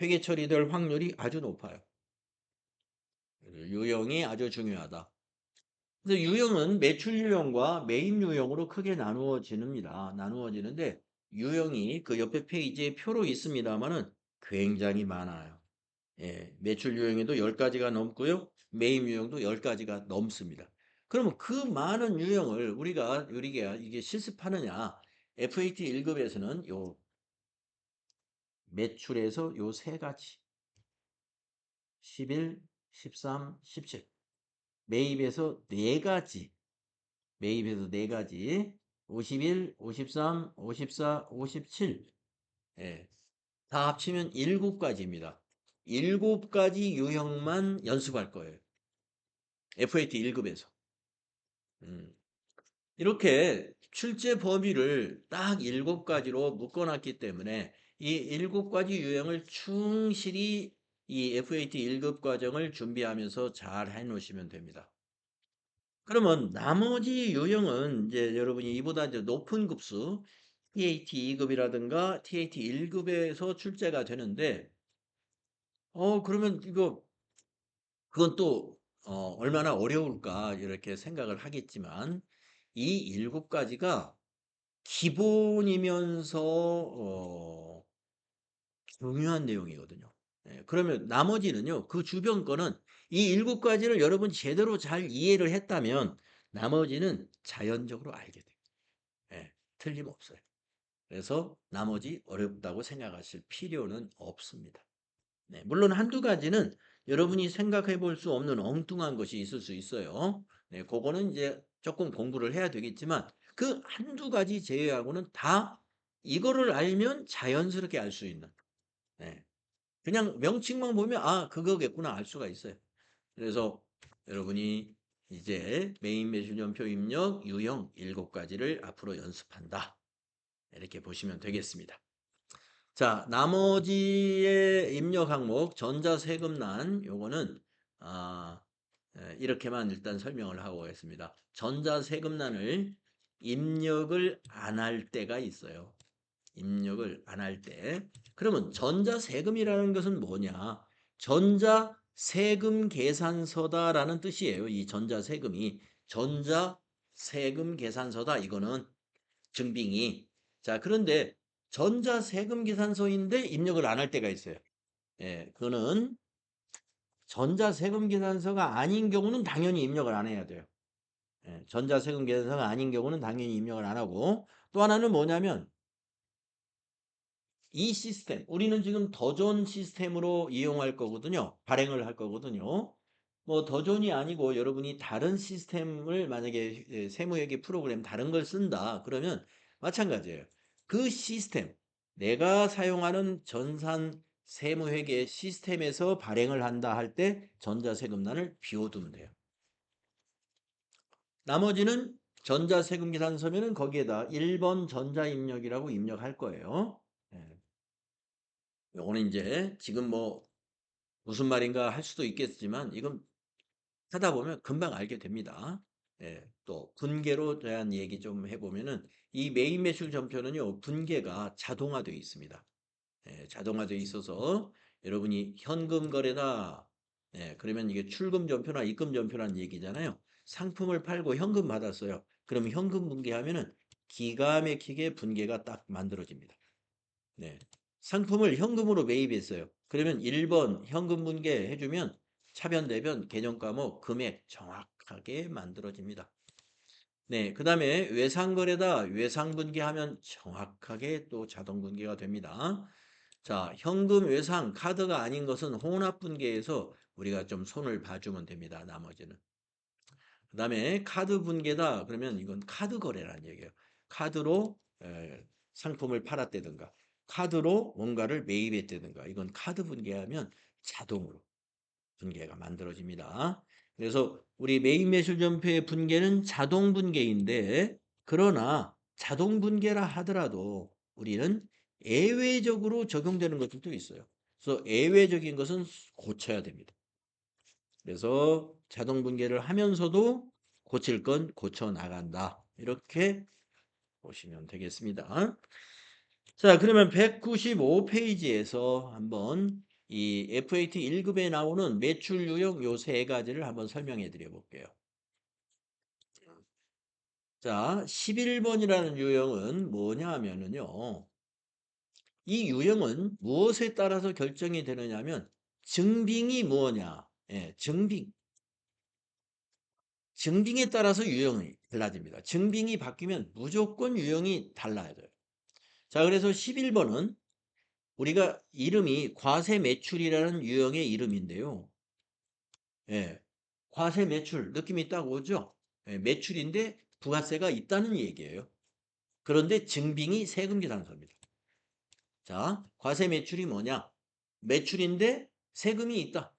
회계 처리될 확률이 아주 높아요. 유형이 아주 중요하다. 그래서 유형은 매출 유형과 메인 유형으로 크게 나누어지는데 유형이 그 옆에 페이지에 표로 있습니다만은 굉장히 많아요. 매출 유형에도 10가지가 넘고요. 메인 유형도 10가지가 넘습니다. 그러면 그 많은 유형을 우리가 이게 실습하느냐? FAT 1급에서는 요 매출에서 요 세 가지 11, 13, 17 매입에서 네 가지 51, 53, 54, 57 다 합치면 7가지입니다. 7가지 유형만 연습할 거예요. FAT 1급에서. 이렇게 출제 범위를 딱 7가지로 묶어놨기 때문에 이 7가지 유형을 충실히 이 FAT 1급 과정을 준비하면서 잘 해놓으시면 됩니다. 그러면 나머지 유형은 이제 여러분이 이보다 이제 높은 급수 TAT 2급이라든가 TAT 1급에서 출제가 되는데 그러면 그건 또 얼마나 어려울까 이렇게 생각을 하겠지만 이 7가지가 기본이면서 중요한 내용이거든요. 그러면 나머지는요. 그 주변 거는 이 7가지를 여러분 제대로 잘 이해를 했다면 나머지는 자연적으로 알게 돼요. 틀림없어요. 그래서 나머지 어렵다고 생각하실 필요는 없습니다. 물론 한두 가지는 여러분이 생각해 볼 수 없는 엉뚱한 것이 있을 수 있어요. 그거는 이제 조금 공부를 해야 되겠지만 그 한두 가지 제외하고는 다 이거를 알면 자연스럽게 알 수 있는 그냥 명칭만 보면 아 그거겠구나 알 수가 있어요. 그래서 여러분이 이제 메인 매출연표 입력 유형 7가지를 앞으로 연습한다. 이렇게 보시면 되겠습니다. 자, 나머지의 입력 항목 전자세금란 요거는 이렇게만 일단 설명을 하고 가겠습니다. 전자세금란을 입력을 안 할 때가 있어요. 입력을 안 할 때. 그러면 전자세금이라는 것은 뭐냐? 전자세금 계산서다라는 뜻이에요. 이 전자세금이 전자세금 계산서다. 이거는 증빙이. 자, 그런데 전자세금 계산서인데 입력을 안 할 때가 있어요. 그거는 전자세금 계산서가 아닌 경우는 당연히 입력을 안 해야 돼요. 전자세금 계산서가 아닌 경우는 당연히 입력을 안 하고 또 하나는 뭐냐면 이 시스템 우리는 지금 더 좋은 시스템으로 이용할 거거든요. 발행을 할 거거든요. 뭐 더존이 아니고 여러분이 다른 시스템을 만약에 세무회계 프로그램 다른 걸 쓴다. 그러면 마찬가지예요. 그 시스템, 내가 사용하는 전산 세무회계 시스템에서 발행을 한다 할 때 전자세금란을 비워두면 돼요. 나머지는 전자세금계산서면은 거기에다 1번 전자입력이라고 입력할 거예요. 예. 요거는 이제 지금 뭐 무슨 말인가 할 수도 있겠지만 이건 하다 보면 금방 알게 됩니다. 예, 또 분계로 대한 얘기 좀 해보면은 이 메인 매출 전표는요 분계가 자동화되어 있습니다. 예, 자동화되어 있어서 여러분이 현금 거래다. 예, 그러면 이게 출금 전표나 입금 전표라는 얘기잖아요. 상품을 팔고 현금 받았어요. 그럼 현금 분계하면은 기가 막히게 분계가 딱 만들어집니다. 네. 상품을 현금으로 매입했어요. 그러면 1번 현금 분계 해주면 차변, 대변, 개정 과목, 금액 정확하게 만들어집니다. 네. 그 다음에 외상거래다. 외상분계하면 정확하게 또 자동분계가 됩니다. 자, 현금 외상, 카드가 아닌 것은 혼합분계에서 우리가 좀 손을 봐주면 됩니다. 나머지는. 그 다음에 카드 분계다. 그러면 이건 카드 거래라는 얘기예요. 카드로 상품을 팔았다든가 카드로 뭔가를 매입했다든가 이건 카드 분계하면 자동으로 분계가 만들어집니다. 그래서 우리 메인 매출 전표의 분계는 자동 분계인데 그러나 자동 분계라 하더라도 우리는 예외적으로 적용되는 것들도 있어요. 그래서 예외적인 것은 고쳐야 됩니다. 그래서 자동 분계를 하면서도 고칠 건 고쳐 나간다. 이렇게 보시면 되겠습니다. 자, 그러면 195페이지에서 한번 이 FAT 1급에 나오는 매출 유형 요 세 가지를 한번 설명해 드려 볼게요. 자, 11번이라는 유형은 뭐냐 하면은요. 이 유형은 무엇에 따라서 결정이 되느냐 하면 증빙이 뭐냐. 예, 증빙. 증빙에 따라서 유형이 달라집니다. 증빙이 바뀌면 무조건 유형이 달라져요. 자, 그래서 11번은 우리가 이름이 과세 매출이라는 유형의 이름인데요. 예, 과세 매출 느낌이 딱 오죠? 예, 매출인데 부가세가 있다는 얘기예요. 그런데 증빙이 세금계산서입니다. 자, 과세 매출이 뭐냐? 매출인데 세금이 있다.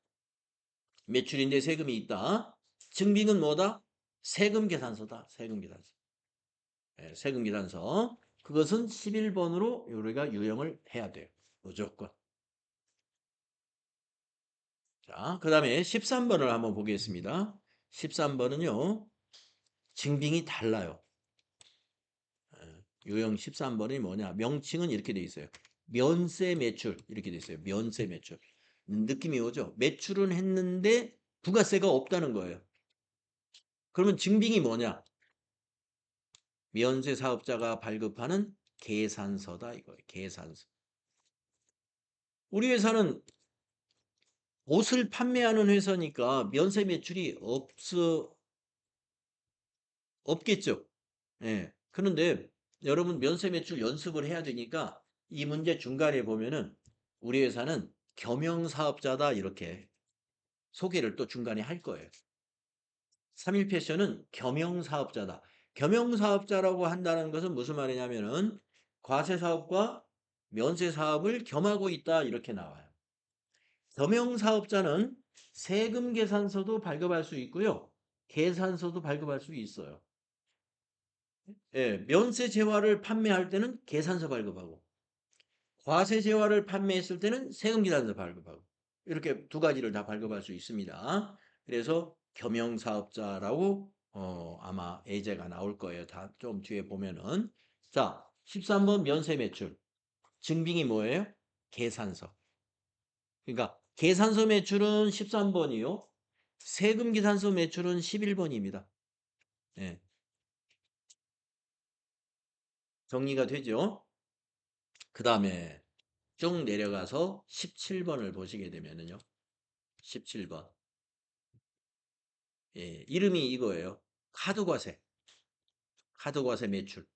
매출인데 세금이 있다. 증빙은 뭐다? 세금계산서다. 세금계산서. 예, 세금계산서. 그것은 11번으로 우리가 유형을 해야 돼요. 무조건. 자, 그 다음에 13번을 한번 보겠습니다. 13번은요, 증빙이 달라요. 예, 유형 13번이 뭐냐? 명칭은 이렇게 돼 있어요. 면세 매출. 이렇게 돼 있어요. 면세 매출. 느낌이 오죠? 매출은 했는데 부가세가 없다는 거예요. 그러면 증빙이 뭐냐? 면세 사업자가 발급하는 계산서다 이거예요. 계산서. 우리 회사는 옷을 판매하는 회사니까 면세 매출이 없겠죠. 예. 그런데 여러분 면세 매출 연습을 해야 되니까 이 문제 중간에 보면은 우리 회사는 겸용사업자다 이렇게 소개를 또 중간에 할 거예요. 3일 패션은 겸용사업자다. 겸용사업자라고 한다는 것은 무슨 말이냐면은 과세사업과 면세사업을 겸하고 있다 이렇게 나와요. 겸용사업자는 세금 계산서도 발급할 수 있고요. 계산서도 발급할 수 있어요. 예, 면세 재화를 판매할 때는 계산서 발급하고 과세 재화를 판매했을 때는 세금 계산서 발급하고 이렇게 두 가지를 다 발급할 수 있습니다. 그래서 겸용사업자라고 아마 예제가 나올 거예요. 다 좀 뒤에 보면은 자 13번 면세 매출 증빙이 뭐예요? 계산서. 그러니까 계산서 매출은 13번이요. 세금 계산서 매출은 11번입니다. 예, 정리가 되죠? 그 다음에 쭉 내려가서 17번을 보시게 되면은요. 17번. 예, 이름이 이거예요. 카드과세. 카드과세 매출.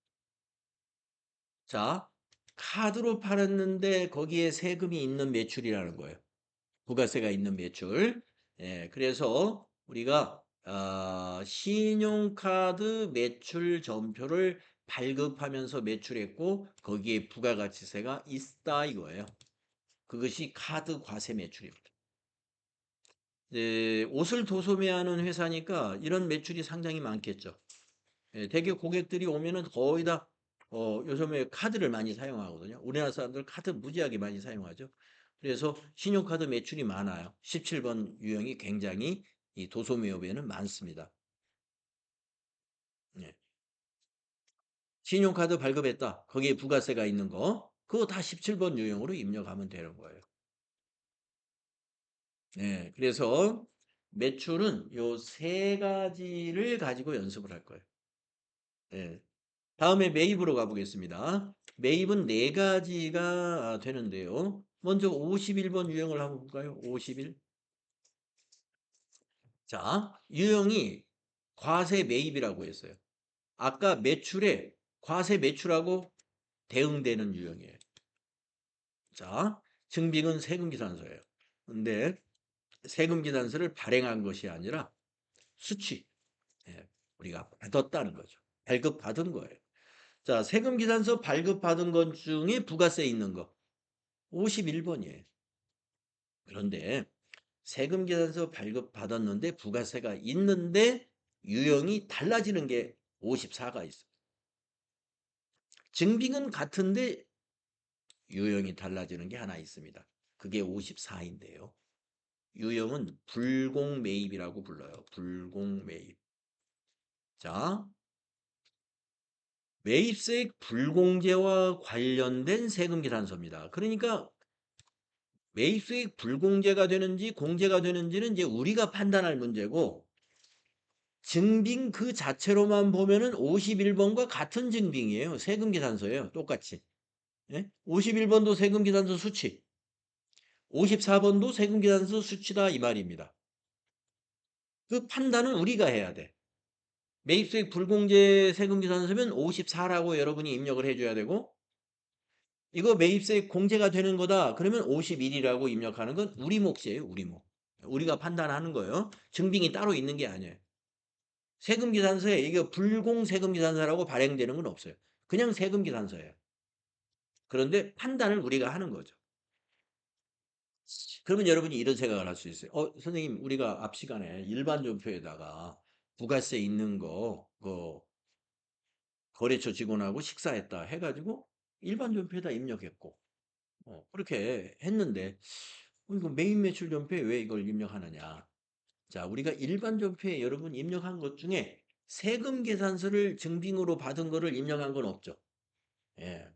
자, 카드로 팔았는데 거기에 세금이 있는 매출이라는 거예요. 부가세가 있는 매출. 예, 그래서 우리가 신용카드 매출 전표를 발급하면서 매출했고 거기에 부가가치세가 있다 이거예요. 그것이 카드 과세 매출입니다. 옷을 도소매하는 회사니까 이런 매출이 상당히 많겠죠. 예, 대개 고객들이 오면은 거의 다 요즘에 카드를 많이 사용하거든요. 우리나라 사람들 카드 무지하게 많이 사용하죠. 그래서 신용카드 매출이 많아요. 17번 유형이 굉장히 이 도소매업에는 많습니다. 예. 신용카드 발급했다. 거기에 부가세가 있는 거. 그거 다 17번 유형으로 입력하면 되는 거예요. 네, 그래서 매출은 요 세 가지를 가지고 연습을 할 거예요. 네. 다음에 매입으로 가보겠습니다. 매입은 네 가지가 되는데요. 먼저 51번 유형을 한번 볼까요? 51. 자, 유형이 과세 매입이라고 했어요. 아까 매출에 과세 매출하고 대응되는 유형이에요. 자, 증빙은 세금계산서예요. 근데 세금계산서를 발행한 것이 아니라 수취, 예, 우리가 받았다는 거죠. 발급받은 거예요. 자, 세금계산서 발급받은 것 중에 부가세 있는 거 51번이에요. 그런데 세금계산서 발급받았는데 부가세가 있는데 유형이 달라지는 게 54가 있어요. 증빙은 같은데 유형이 달라지는 게 하나 있습니다. 그게 54인데요. 유형은 불공매입이라고 불러요. 불공매입. 자, 매입세액 불공제와 관련된 세금계산서입니다. 그러니까 매입수익 불공제가 되는지 공제가 되는지는 이제 우리가 판단할 문제고 증빙 그 자체로만 보면은 51번과 같은 증빙이에요. 세금계산서예요. 똑같이. 예? 51번도 세금계산서 수치, 54번도 세금계산서 수치다 이 말입니다. 그 판단은 우리가 해야 돼. 매입수익 불공제 세금계산서면 54라고 여러분이 입력을 해줘야 되고 이거 매입세액 공제가 되는 거다. 그러면 51이라고 입력하는 건 우리 몫이에요. 우리 몫. 우리가 판단하는 거예요. 증빙이 따로 있는 게 아니에요. 세금계산서에 이게 불공세금계산서라고 발행되는 건 없어요. 그냥 세금계산서예요. 그런데 판단을 우리가 하는 거죠. 그러면 여러분이 이런 생각을 할 수 있어요. 선생님, 우리가 앞 시간에 일반 존표에다가 부가세 있는 거, 거래처 직원하고 식사했다 해가지고 일반 존표에다 입력했고, 그렇게 했는데, 이거 메인 매출 존표에 왜 이걸 입력하느냐. 자, 우리가 일반 존표에 여러분 입력한 것 중에 세금 계산서를 증빙으로 받은 거를 입력한 건 없죠. 예.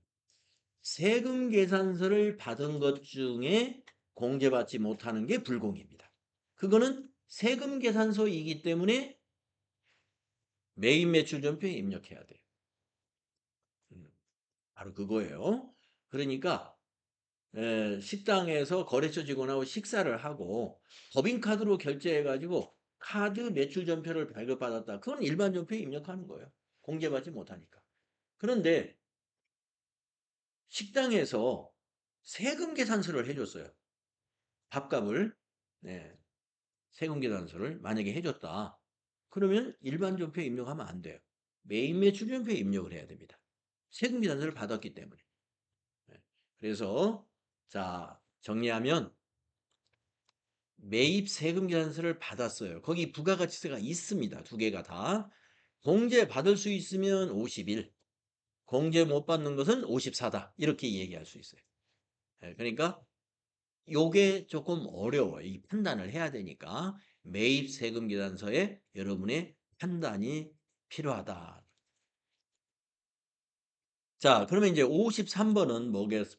세금 계산서를 받은 것 중에 공제받지 못하는 게 불공입니다. 그거는 세금 계산서이기 때문에 메인 매출 존표에 입력해야 돼요. 바로 그거예요. 그러니까 식당에서 거래처 직원하고 식사를 하고 법인카드로 결제해가지고 카드 매출 전표를 발급받았다. 그건 일반 전표에 입력하는 거예요. 공개받지 못하니까. 그런데 식당에서 세금 계산서를 해줬어요. 밥값을. 네, 세금 계산서를 만약에 해줬다. 그러면 일반 전표에 입력하면 안 돼요. 메인 매출 전표에 입력을 해야 됩니다. 세금 계산서를 받았기 때문에. 네, 그래서 자 정리하면 매입 세금 계산서를 받았어요. 거기 부가가치세가 있습니다. 두 개가 다. 공제 받을 수 있으면 51, 공제 못 받는 것은 54다. 이렇게 얘기할 수 있어요. 그러니까 요게 조금 어려워요. 이 판단을 해야 되니까 매입 세금 계산서에 여러분의 판단이 필요하다. 자, 그러면 이제 53번은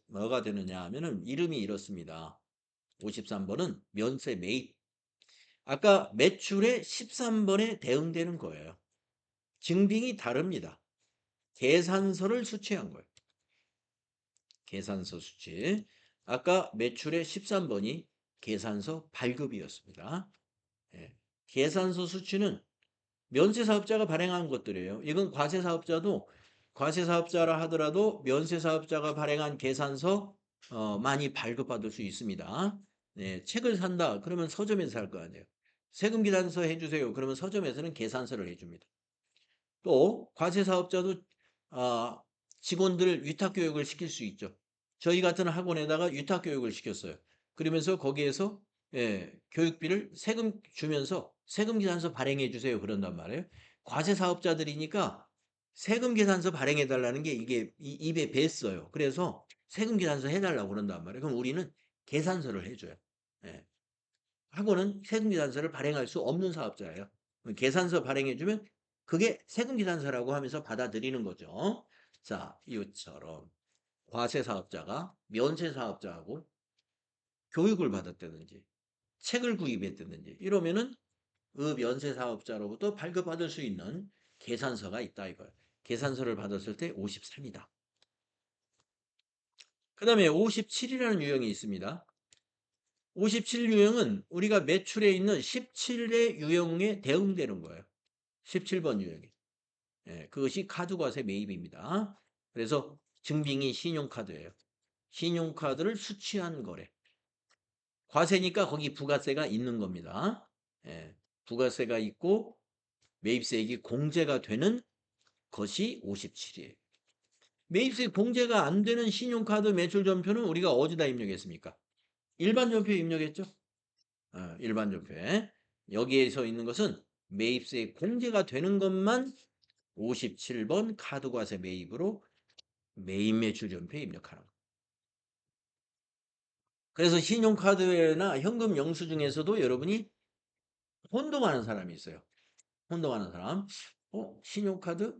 뭐가 되느냐 하면은 이름이 이렇습니다. 53번은 면세 매입. 아까 매출의 13번에 대응되는 거예요. 증빙이 다릅니다. 계산서를 수취한 거예요. 계산서 수취. 아까 매출의 13번이 계산서 발급이었습니다. 예. 계산서 수취는 면세사업자가 발행한 것들이에요. 이건 과세사업자라 하더라도 면세사업자가 발행한 계산서 많이 발급받을 수 있습니다. 네, 책을 산다. 그러면 서점에서 살 거 아니에요. 세금계산서 해주세요. 그러면 서점에서는 계산서를 해줍니다. 또 과세사업자도 직원들 위탁교육을 시킬 수 있죠. 저희 같은 학원에다가 위탁교육을 시켰어요. 그러면서 거기에서 교육비를 세금 주면서 세금계산서 발행해 주세요. 그런단 말이에요. 과세사업자들이니까 세금계산서 발행해 달라는 게 이게 입에 뱄어요. 그래서 세금계산서 해달라고 그런단 말이에요. 그럼 우리는 계산서를 해줘요. 예. 학원은 세금계산서를 발행할 수 없는 사업자예요. 계산서 발행해주면 그게 세금계산서라고 하면서 받아들이는 거죠. 자, 이것처럼 과세사업자가 면세사업자하고 교육을 받았다든지 책을 구입했다든지 이러면은 그 면세사업자로부터 발급받을 수 있는 계산서가 있다 이거예요. 계산서를 받았을 때 53이다. 그 다음에 57이라는 유형이 있습니다. 57 유형은 우리가 매출에 있는 17의 유형에 대응되는 거예요. 17번 유형이. 그것이 카드과세 매입입니다. 그래서 증빙이 신용카드예요. 신용카드를 수취한 거래. 과세니까 거기 부가세가 있는 겁니다. 부가세가 있고 매입세액이 공제가 되는 것이 57이에요. 매입세 공제가 안 되는 신용카드 매출전표는 우리가 어디다 입력했습니까? 일반전표에 입력했죠? 일반전표에. 여기에서 있는 것은 매입세 공제가 되는 것만 57번 카드과세 매입으로 매입 매출전표에 입력하는 거. 그래서 신용카드나 현금 영수증에서도 여러분이 혼동하는 사람이 있어요. 혼동하는 사람. 신용카드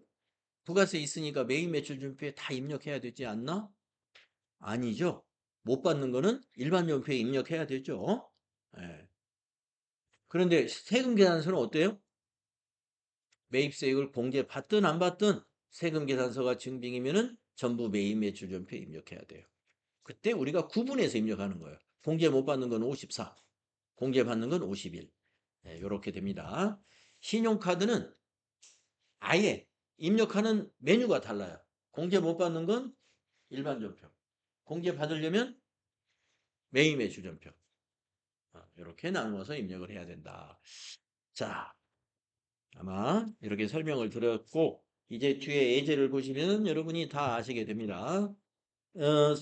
부가세 있으니까 매입 매출전표에 다 입력해야 되지 않나? 아니죠. 못 받는 거는 일반 전표에 입력해야 되죠. 예. 그런데 세금 계산서는 어때요? 매입세액을 공제받든 안 받든 세금 계산서가 증빙이면은 전부 매입 매출 전표에 입력해야 돼요. 그때 우리가 구분해서 입력하는 거예요. 공제 못 받는 건 54, 공제 받는 건 51. 이렇게 됩니다. 신용카드는 아예 입력하는 메뉴가 달라요. 공제 못 받는 건 일반 전표, 공제 받으려면 매입 매출 전표. 이렇게 나누어서 입력을 해야 된다. 자, 아마 이렇게 설명을 드렸고 이제 뒤에 예제를 보시면 여러분이 다 아시게 됩니다.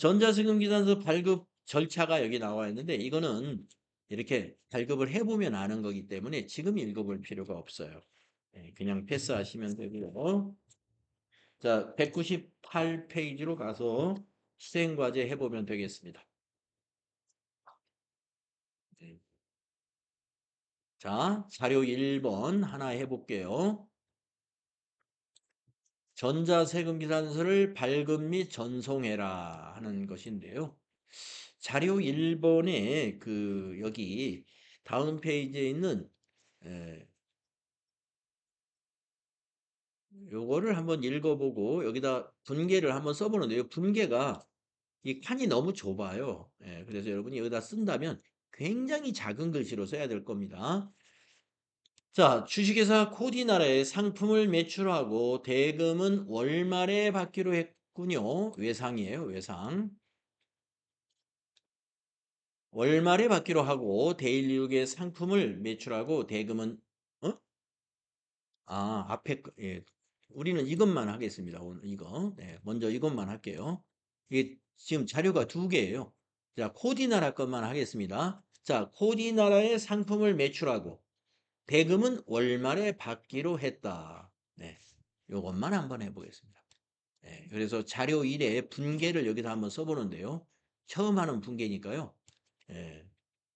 전자세금기산서 발급 절차가 여기 나와 있는데 이거는 이렇게 발급을 해보면 아는 거기 때문에 지금 읽어볼 필요가 없어요. 그냥 패스하시면 되고요. 자, 198페이지로 가서 수행과제 해보면 되겠습니다. 네. 자, 자료 1번 하나 해볼게요. 전자세금기산서를 발급 및 전송해라 하는 것인데요. 자료 1번에 여기 다음 페이지에 있는 요거를 한번 읽어보고 여기다 분계를 한번 써보는데요. 분계가 이 칸이 너무 좁아요. 그래서 여러분이 여기다 쓴다면 굉장히 작은 글씨로 써야 될 겁니다. 자, 주식회사 코디나라에 상품을 매출하고 대금은 월말에 받기로 했군요. 외상이에요, 외상. 월말에 받기로 하고 데일리룩의 상품을 매출하고 대금은 앞에 예. 우리는 이것만 하겠습니다. 오늘 이거. 먼저 이것만 할게요. 이게 지금 자료가 두 개예요. 자, 코디나라 것만 하겠습니다. 자, 코디나라의 상품을 매출하고 대금은 월말에 받기로 했다. 요것만 한번 해보겠습니다. 그래서 자료 1에 분계를 여기다 한번 써보는데요. 처음 하는 분계니까요.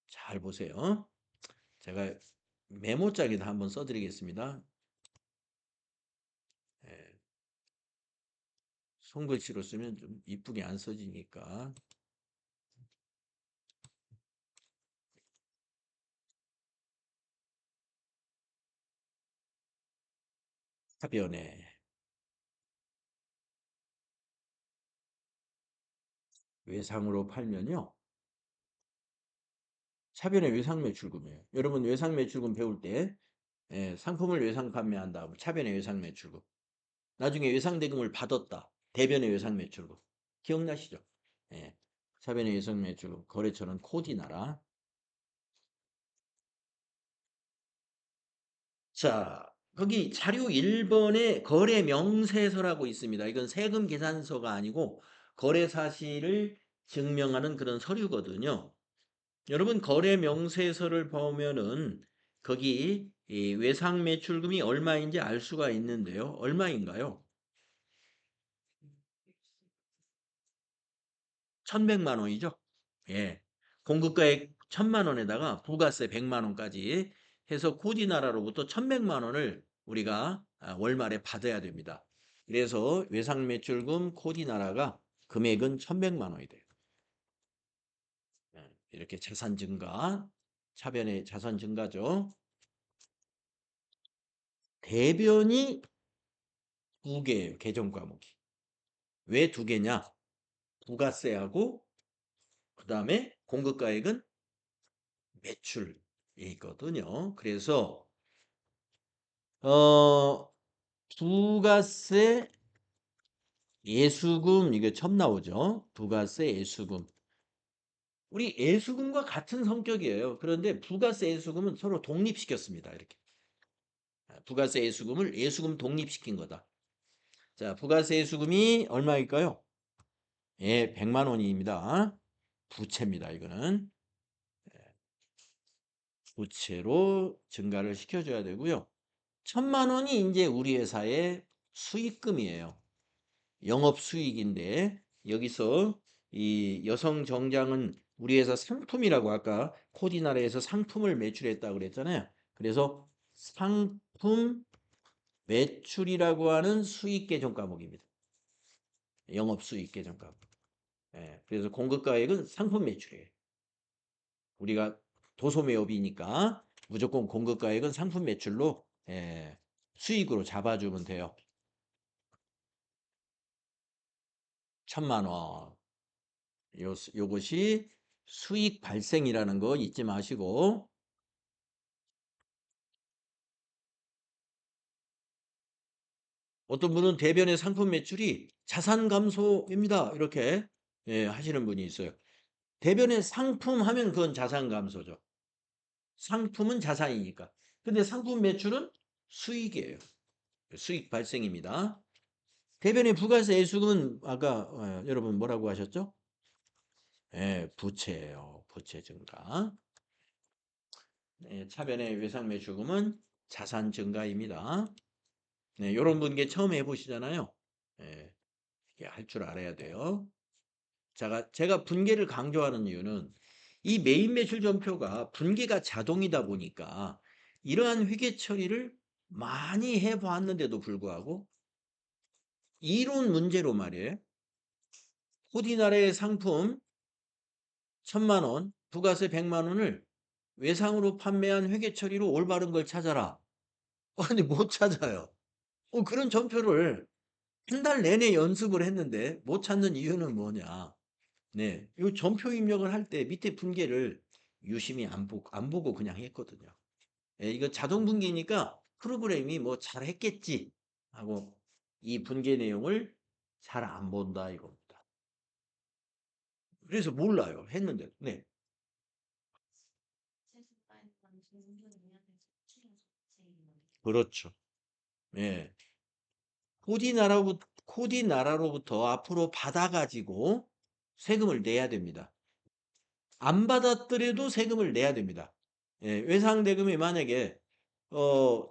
잘 보세요. 제가 메모장에다 한번 써드리겠습니다. 손글씨로 쓰면 좀 이쁘게 안 써지니까. 하변에 외상으로 팔면요. 차변의 외상 매출금이에요. 여러분 외상 매출금 배울 때 상품을 외상 판매한다. 차변의 외상 매출금. 나중에 외상 대금을 받았다. 대변의 외상 매출금. 기억나시죠? 차변의 외상 매출금. 거래처는 코디나라. 자, 거기 자료 1번에 거래 명세서라고 있습니다. 이건 세금 계산서가 아니고 거래 사실을 증명하는 그런 서류거든요. 여러분 거래 명세서를 보면은 거기 이 외상 매출금이 얼마인지 알 수가 있는데요. 얼마인가요? 1,100만 원이죠. 예. 공급가액 1,000만 원에다가 부가세 100만 원까지 해서 코디나라로부터 1,100만 원을 우리가 월말에 받아야 됩니다. 그래서 외상 매출금 코디나라가 금액은 1,100만 원이 돼요. 예, 이렇게 자산 증가, 차변의 자산 증가죠. 대변이 두 개예요. 계정 과목이. 왜 두 개냐? 부가세하고 그다음에 공급가액은 매출이 있거든요. 그래서 어 부가세 예수금 이게 처음 나오죠. 부가세 예수금. 우리 예수금과 같은 성격이에요. 그런데 부가세 예수금은 서로 독립시켰습니다. 이렇게. 부가세 예수금을 예수금 독립시킨 거다. 자, 부가세 예수금이 얼마일까요? 예, 100만 원입니다. 부채입니다. 이거는. 부채로 증가를 시켜줘야 되고요. 1,000만 원이 이제 우리 회사의 수익금이에요. 영업 수익인데 여기서 이 여성 정장은 우리 회사 상품이라고 아까 코디나라에서 상품을 매출했다고 그랬잖아요. 그래서 상품 매출이라고 하는 수익 계정 과목입니다. 영업 수익 계정 과목. 예, 그래서 공급가액은 상품 매출이에요. 우리가 도소매업이니까 무조건 공급가액은 상품 매출로 수익으로 잡아주면 돼요. 1,000만 원. 요것이 수익 발생이라는 거 잊지 마시고 어떤 분은 대변의 상품 매출이 자산 감소입니다. 이렇게 하시는 분이 있어요. 대변의 상품 하면 그건 자산 감소죠. 상품은 자산이니까. 근데 상품 매출은 수익이에요. 수익 발생입니다. 대변의 부가세 예수금은 아까 여러분 뭐라고 하셨죠? 예, 부채예요. 부채 증가. 차변의 외상 매출금은 자산 증가입니다. 네, 요런 분께 처음 해보시잖아요. 예, 이게 할 줄 알아야 돼요. 제가 분계를 강조하는 이유는 이 메인 매출 전표가 분계가 자동이다 보니까 이러한 회계 처리를 많이 해봤는데도 불구하고 이론 문제로 말이에요. 코디나라의 상품 1,000만 원, 부가세 100만 원을 외상으로 판매한 회계 처리로 올바른 걸 찾아라. 아니 못 찾아요. 그런 전표를 한 달 내내 연습을 했는데 못 찾는 이유는 뭐냐? 네, 이 전표 입력을 할 때 밑에 분계를 유심히 안 보고 그냥 했거든요. 예, 이거 자동 분계니까 프로그램이 뭐 잘했겠지 하고 이 분계 내용을 잘 안 본다 이겁니다. 그래서 몰라요. 했는데. 네, 그렇죠. 예, 코디 나라로부터 앞으로 받아가지고 세금을 내야 됩니다. 안 받았더라도 세금을 내야 됩니다. 예, 외상 대금이 만약에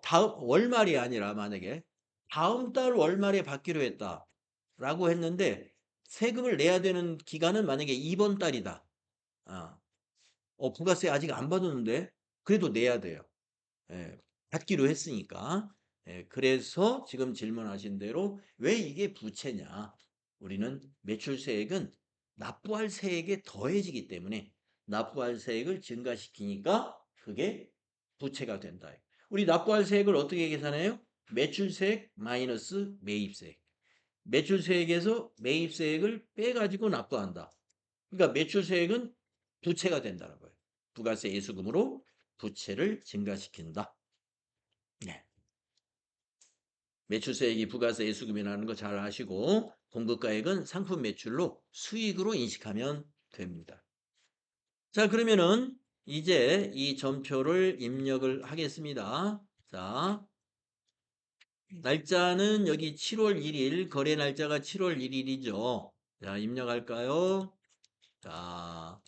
다음 월말이 아니라 만약에 다음 달 월말에 받기로 했다라고 했는데 세금을 내야 되는 기간은 만약에 이번 달이다. 아, 부가세 아직 안 받았는데 그래도 내야 돼요. 예, 받기로 했으니까. 예, 그래서 지금 질문하신 대로 왜 이게 부채냐? 우리는 매출세액은 납부할 세액에 더해지기 때문에 납부할 세액을 증가시키니까 그게 부채가 된다. 우리 납부할 세액을 어떻게 계산해요? 매출세액 마이너스 매입세액. 매출세액에서 매입세액을 빼가지고 납부한다. 그러니까 매출세액은 부채가 된다는 거예요. 부가세 예수금으로 부채를 증가시킨다. 네. 매출세액이 부가세 예수금이라는 거 잘 아시고 공급가액은 상품 매출로 수익으로 인식하면 됩니다. 자, 그러면은 이제 이 전표를 입력을 하겠습니다. 자, 날짜는 여기 7월 1일, 거래 날짜가 7월 1일이죠. 자, 입력할까요? 자,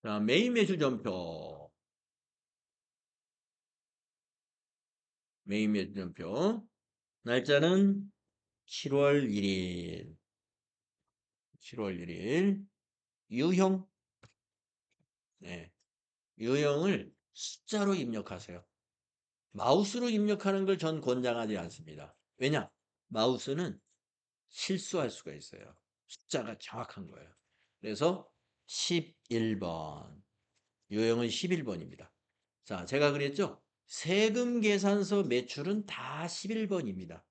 자, 메인 매출 전표. 메인 매출 전표. 날짜는 7월 1일. 7월 1일. 유형. 네. 유형을 숫자로 입력하세요. 마우스로 입력하는 걸 전 권장하지 않습니다. 왜냐? 마우스는 실수할 수가 있어요. 숫자가 정확한 거예요. 그래서 11번. 유형은 11번입니다. 자, 제가 그랬죠? 세금 계산서 매출은 다 11번입니다.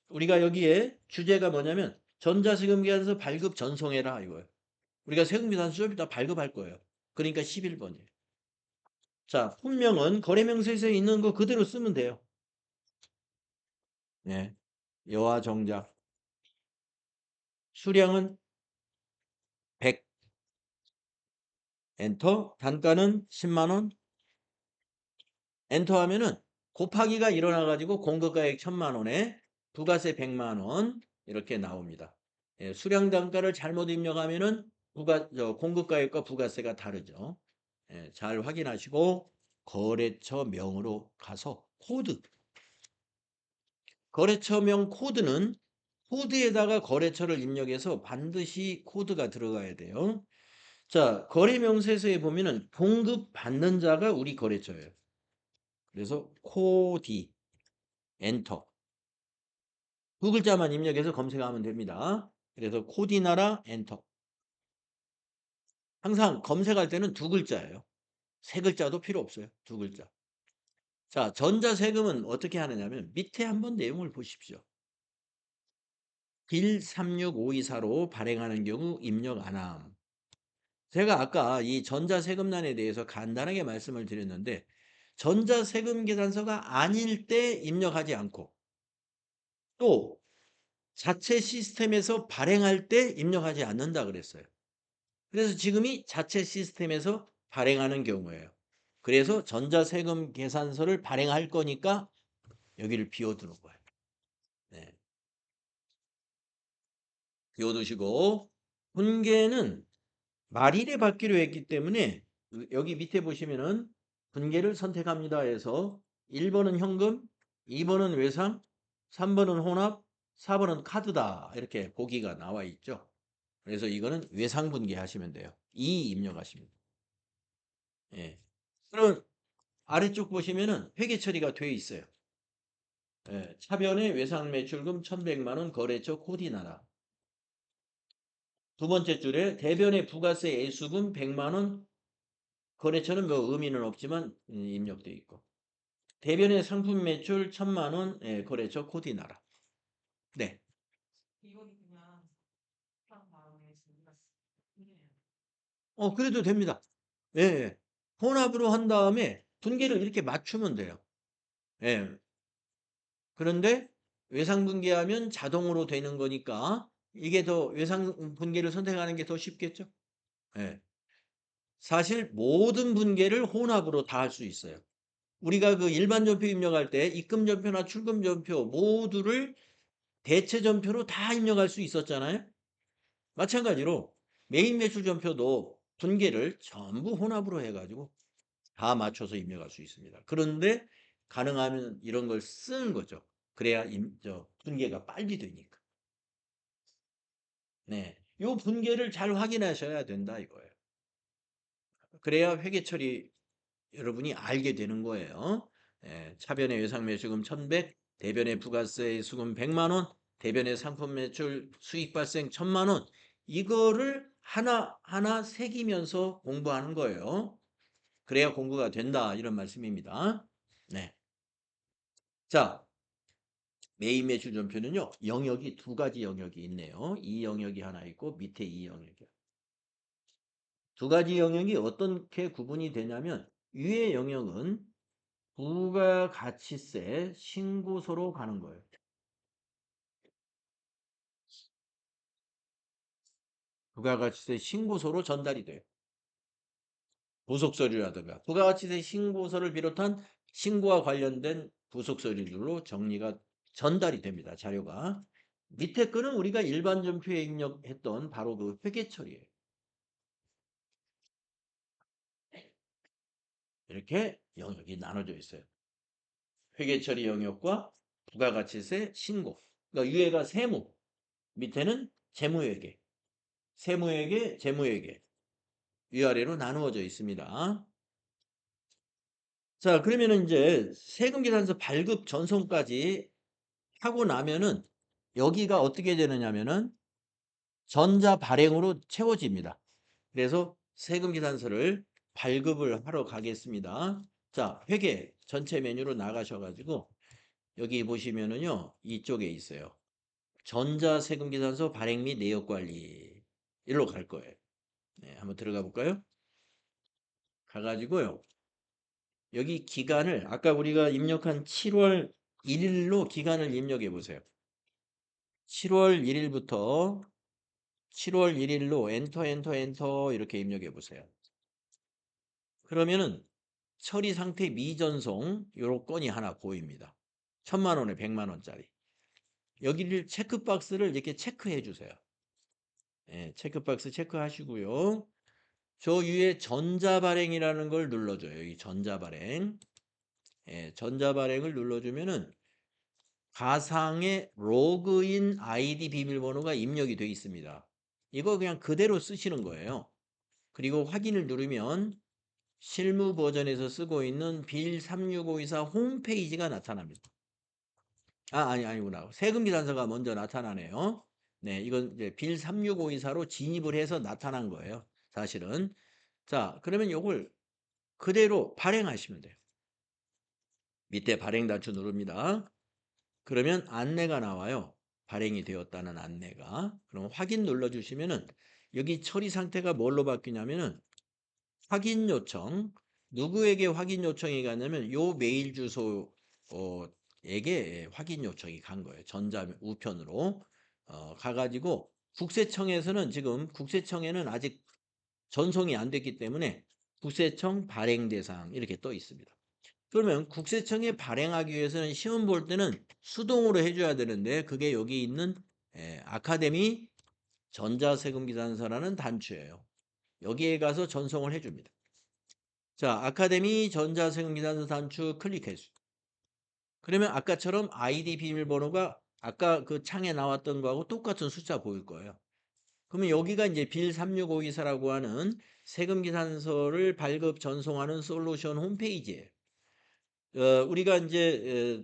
우리가 여기에 주제가 뭐냐면 전자세금 계산서 발급 전송해라 이거예요. 우리가 세금 계산서 좀 이따 발급할 거예요. 그러니까 11번이에요. 자, 품명은 거래명세서에 있는 거 그대로 쓰면 돼요. 네. 여와 정자. 수량은 100. 엔터. 단가는 10만 원. 엔터 하면은 곱하기가 일어나 가지고 공급가액 1000만 원에 부가세 100만 원 이렇게 나옵니다. 예, 수량 단가를 잘못 입력하면은 공급가액과 부가세가 다르죠. 예, 잘 확인하시고 거래처명으로 가서 코드. 거래처명 코드는 코드에다가 거래처를 입력해서 반드시 코드가 들어가야 돼요. 자, 거래명세서에 보면은 공급받는 자가 우리 거래처예요. 그래서 코디 엔터 두 글자만 입력해서 검색하면 됩니다. 그래서 코디나라 엔터. 항상 검색할 때는 두 글자예요. 세 글자도 필요 없어요. 두 글자. 자, 전자세금은 어떻게 하느냐면 밑에 한번 내용을 보십시오. 딜 36524로 발행하는 경우 입력 안함. 제가 아까 이 전자세금란에 대해서 간단하게 말씀을 드렸는데 전자세금 계산서가 아닐 때 입력하지 않고 또 자체 시스템에서 발행할 때 입력하지 않는다 그랬어요. 그래서 지금이 자체 시스템에서 발행하는 경우예요. 그래서 전자세금 계산서를 발행할 거니까 여기를 비워두는 거예요. 네. 비워두시고 분계는 말일에 받기로 했기 때문에 여기 밑에 보시면은 분계를 선택합니다 해서 1번은 현금, 2번은 외상, 3번은 혼합, 4번은 카드다 이렇게 보기가 나와 있죠. 그래서 이거는 외상 분계하시면 돼요. 2 입력하시면 돼요. 예. 그럼 아래쪽 보시면은 회계 처리가 돼 있어요. 예. 차변의 외상 매출금 1100만 원 거래처 코디나라. 두 번째 줄에 대변의 부가세 애수금 100만 원 거래처는 뭐 의미는 없지만 입력돼 있고. 대변의 상품 매출 1000만 원 거래처 코디나라. 네. 이거는 그냥 딱 마음에 우리가 쓰는 그래도 됩니다. 예. 예. 혼합으로 한 다음에 분계를 이렇게 맞추면 돼요. 예. 그런데 외상 분계하면 자동으로 되는 거니까 이게 더 외상 분계를 선택하는 게 더 쉽겠죠? 예. 사실 모든 분계를 혼합으로 다 할 수 있어요. 우리가 그 일반 전표 입력할 때 입금 전표나 출금 전표 모두를 대체 전표로 다 입력할 수 있었잖아요. 마찬가지로 메인 매출 전표도 분계를 전부 혼합으로 해가지고 다 맞춰서 입력할 수 있습니다. 그런데 가능하면 이런 걸 쓰는 거죠. 그래야 분계가 빨리 되니까. 네. 요 분계를 잘 확인하셔야 된다 이거예요. 그래야 회계 처리 여러분이 알게 되는 거예요. 예, 차변의 외상 매출금 1100, 대변의 부가세 수금 100만 원, 대변의 상품 매출 수익 발생 1000만 원. 이거를 하나하나 새기면서 공부하는 거예요. 그래야 공부가 된다 이런 말씀입니다. 네. 자, 메인 매출 전표는요. 영역이 두 가지 영역이 있네요. 이 영역이 하나 있고 밑에 이 영역이요. 두 가지 영역이 어떻게 구분이 되냐면 위의 영역은 부가가치세 신고서로 가는 거예요. 부가가치세 신고서로 전달이 돼요. 부속서류라든가 부가가치세 신고서를 비롯한 신고와 관련된 부속서류들로 정리가 전달이 됩니다. 자료가. 밑에 거는 우리가 일반 전표에 입력했던 바로 그 회계처리예요. 이렇게 영역이 나눠져 있어요. 회계처리 영역과 부가가치세 신고. 그러니까 위에가 세무, 밑에는 재무회계, 세무회계, 재무회계 위아래로 나누어져 있습니다. 자, 그러면은 이제 세금계산서 발급 전송까지 하고 나면은 여기가 어떻게 되느냐면은 전자 발행으로 채워집니다. 그래서 세금계산서를 발급을 하러 가겠습니다. 자, 회계 전체 메뉴로 나가셔가지고 여기 보시면은요, 이쪽에 있어요. 전자세금계산서 발행 및 내역관리. 일로 갈 거예요. 네, 한번 들어가 볼까요? 가가지고요. 여기 기간을 아까 우리가 입력한 7월 1일로 기간을 입력해 보세요. 7월 1일부터 7월 1일로 엔터 이렇게 입력해 보세요. 그러면은 처리 상태 미전송 요런 건이 하나 보입니다. 1000만 원에 100만 원짜리. 여기를 체크박스를 이렇게 체크해 주세요. 예, 체크박스 체크하시고요. 저 위에 전자발행이라는 걸 눌러줘요. 이 전자발행. 예, 전자발행을 눌러주면은 가상의 로그인 아이디 비밀번호가 입력이 되어 있습니다. 이거 그냥 그대로 쓰시는 거예요. 그리고 확인을 누르면 실무 버전에서 쓰고 있는 빌 36524 홈페이지가 나타납니다. 아니구나. 세금계산서가 먼저 나타나네요. 네, 이건 이제 빌 36524로 진입을 해서 나타난 거예요. 사실은. 자, 그러면 요걸 그대로 발행하시면 돼요. 밑에 발행 단추 누릅니다. 그러면 안내가 나와요. 발행이 되었다는 안내가. 그럼 확인 눌러주시면은 여기 처리 상태가 뭘로 바뀌냐면은 확인 요청. 누구에게 확인 요청이 갔냐면 요 메일 주소 에게 확인 요청이 간 거예요. 전자 우편으로 가가지고 국세청에서는 지금 국세청에는 아직 전송이 안 됐기 때문에 국세청 발행 대상 이렇게 떠 있습니다. 그러면 국세청에 발행하기 위해서는 시험 볼 때는 수동으로 해줘야 되는데 그게 여기 있는 아카데미 전자세금계산서라는 단추예요. 여기에 가서 전송을 해줍니다. 자, 아카데미 전자세금계산서 단추 클릭해주세요. 그러면 아까처럼 아이디 비밀번호가 아까 그 창에 나왔던 거하고 똑같은 숫자 보일 거예요. 그러면 여기가 이제 빌 36524라고 하는 세금계산서를 발급 전송하는 솔루션 홈페이지예요. 우리가 이제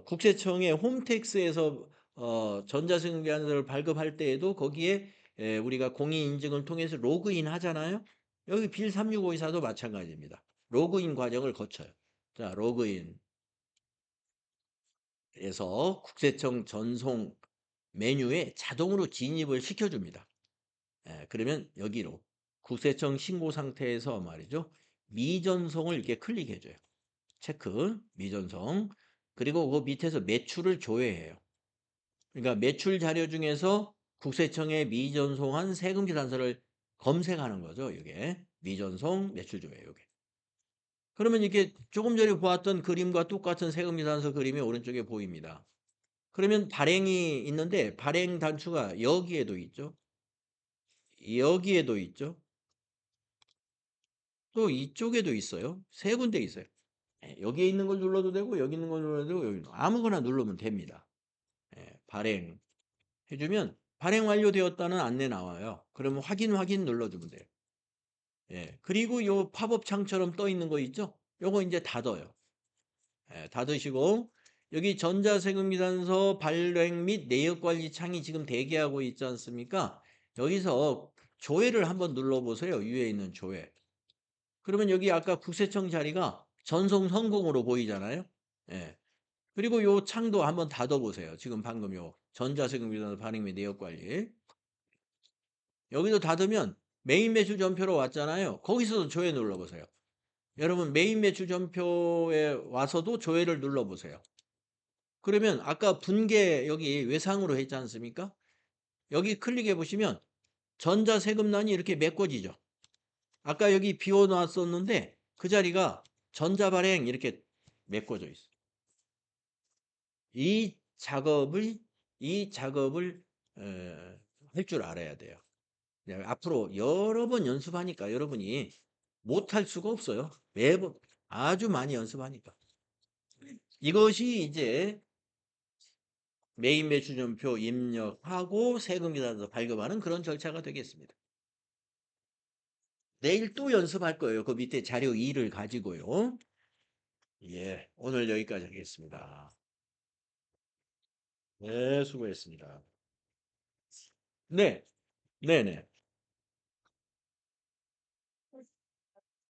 국세청의 홈택스에서 전자세금계산서를 발급할 때에도 거기에 우리가 공인인증을 통해서 로그인 하잖아요. 여기 빌 36524도 마찬가지입니다. 로그인 과정을 거쳐요. 자, 로그인. 그래서 국세청 전송 메뉴에 자동으로 진입을 시켜줍니다. 그러면 여기로 국세청 신고 상태에서 말이죠. 미전송을 이렇게 클릭해줘요. 체크, 미전송. 그리고 그 밑에서 매출을 조회해요. 그러니까 매출 자료 중에서 국세청에 미전송한 세금계산서를 검색하는 거죠. 이게 미전송 매출 조회 이게. 그러면 이게 조금 전에 보았던 그림과 똑같은 세금계산서 그림이 오른쪽에 보입니다. 그러면 발행이 있는데 발행 단추가 여기에도 있죠. 여기에도 있죠. 또 이쪽에도 있어요. 세 군데 있어요. 여기에 있는 걸 눌러도 되고 여기 있는 걸 눌러도 되고 여기 아무거나 누르면 됩니다. 발행 해주면 발행 완료되었다는 안내 나와요. 그러면 확인 눌러주면 돼요. 그리고 요 팝업 창처럼 떠 있는 거 있죠? 요거 이제 닫아요. 닫으시고 여기 전자세금계산서 발행 및 내역관리 창이 지금 대기하고 있지 않습니까? 여기서 조회를 한번 눌러보세요. 위에 있는 조회. 그러면 여기 아까 국세청 자리가 전송 성공으로 보이잖아요. 예. 그리고 요 창도 한번 닫아보세요. 지금 방금 요 전자세금계산서 발행 및 내역관리. 여기도 닫으면 메인 매출 전표로 왔잖아요. 거기서도 조회 눌러보세요. 여러분 메인 매출 전표에 와서도 조회를 눌러보세요. 그러면 아까 분계 여기 외상으로 했지 않습니까? 여기 클릭해 보시면 전자세금란이 이렇게 메꿔지죠. 아까 여기 비워 놨었는데 그 자리가 전자발행 이렇게 메꿔져 있어요. 이 작업을 할 줄 알아야 돼요. 네, 앞으로 여러 번 연습하니까 여러분이 못할 수가 없어요. 매번 아주 많이 연습하니까. 이것이 이제 메인 매출점표 입력하고 세금계산서 발급하는 그런 절차가 되겠습니다. 내일 또 연습할 거예요. 그 밑에 자료 2를 가지고요. 예, 오늘 여기까지 하겠습니다. 네, 수고했습니다. 네, 네네.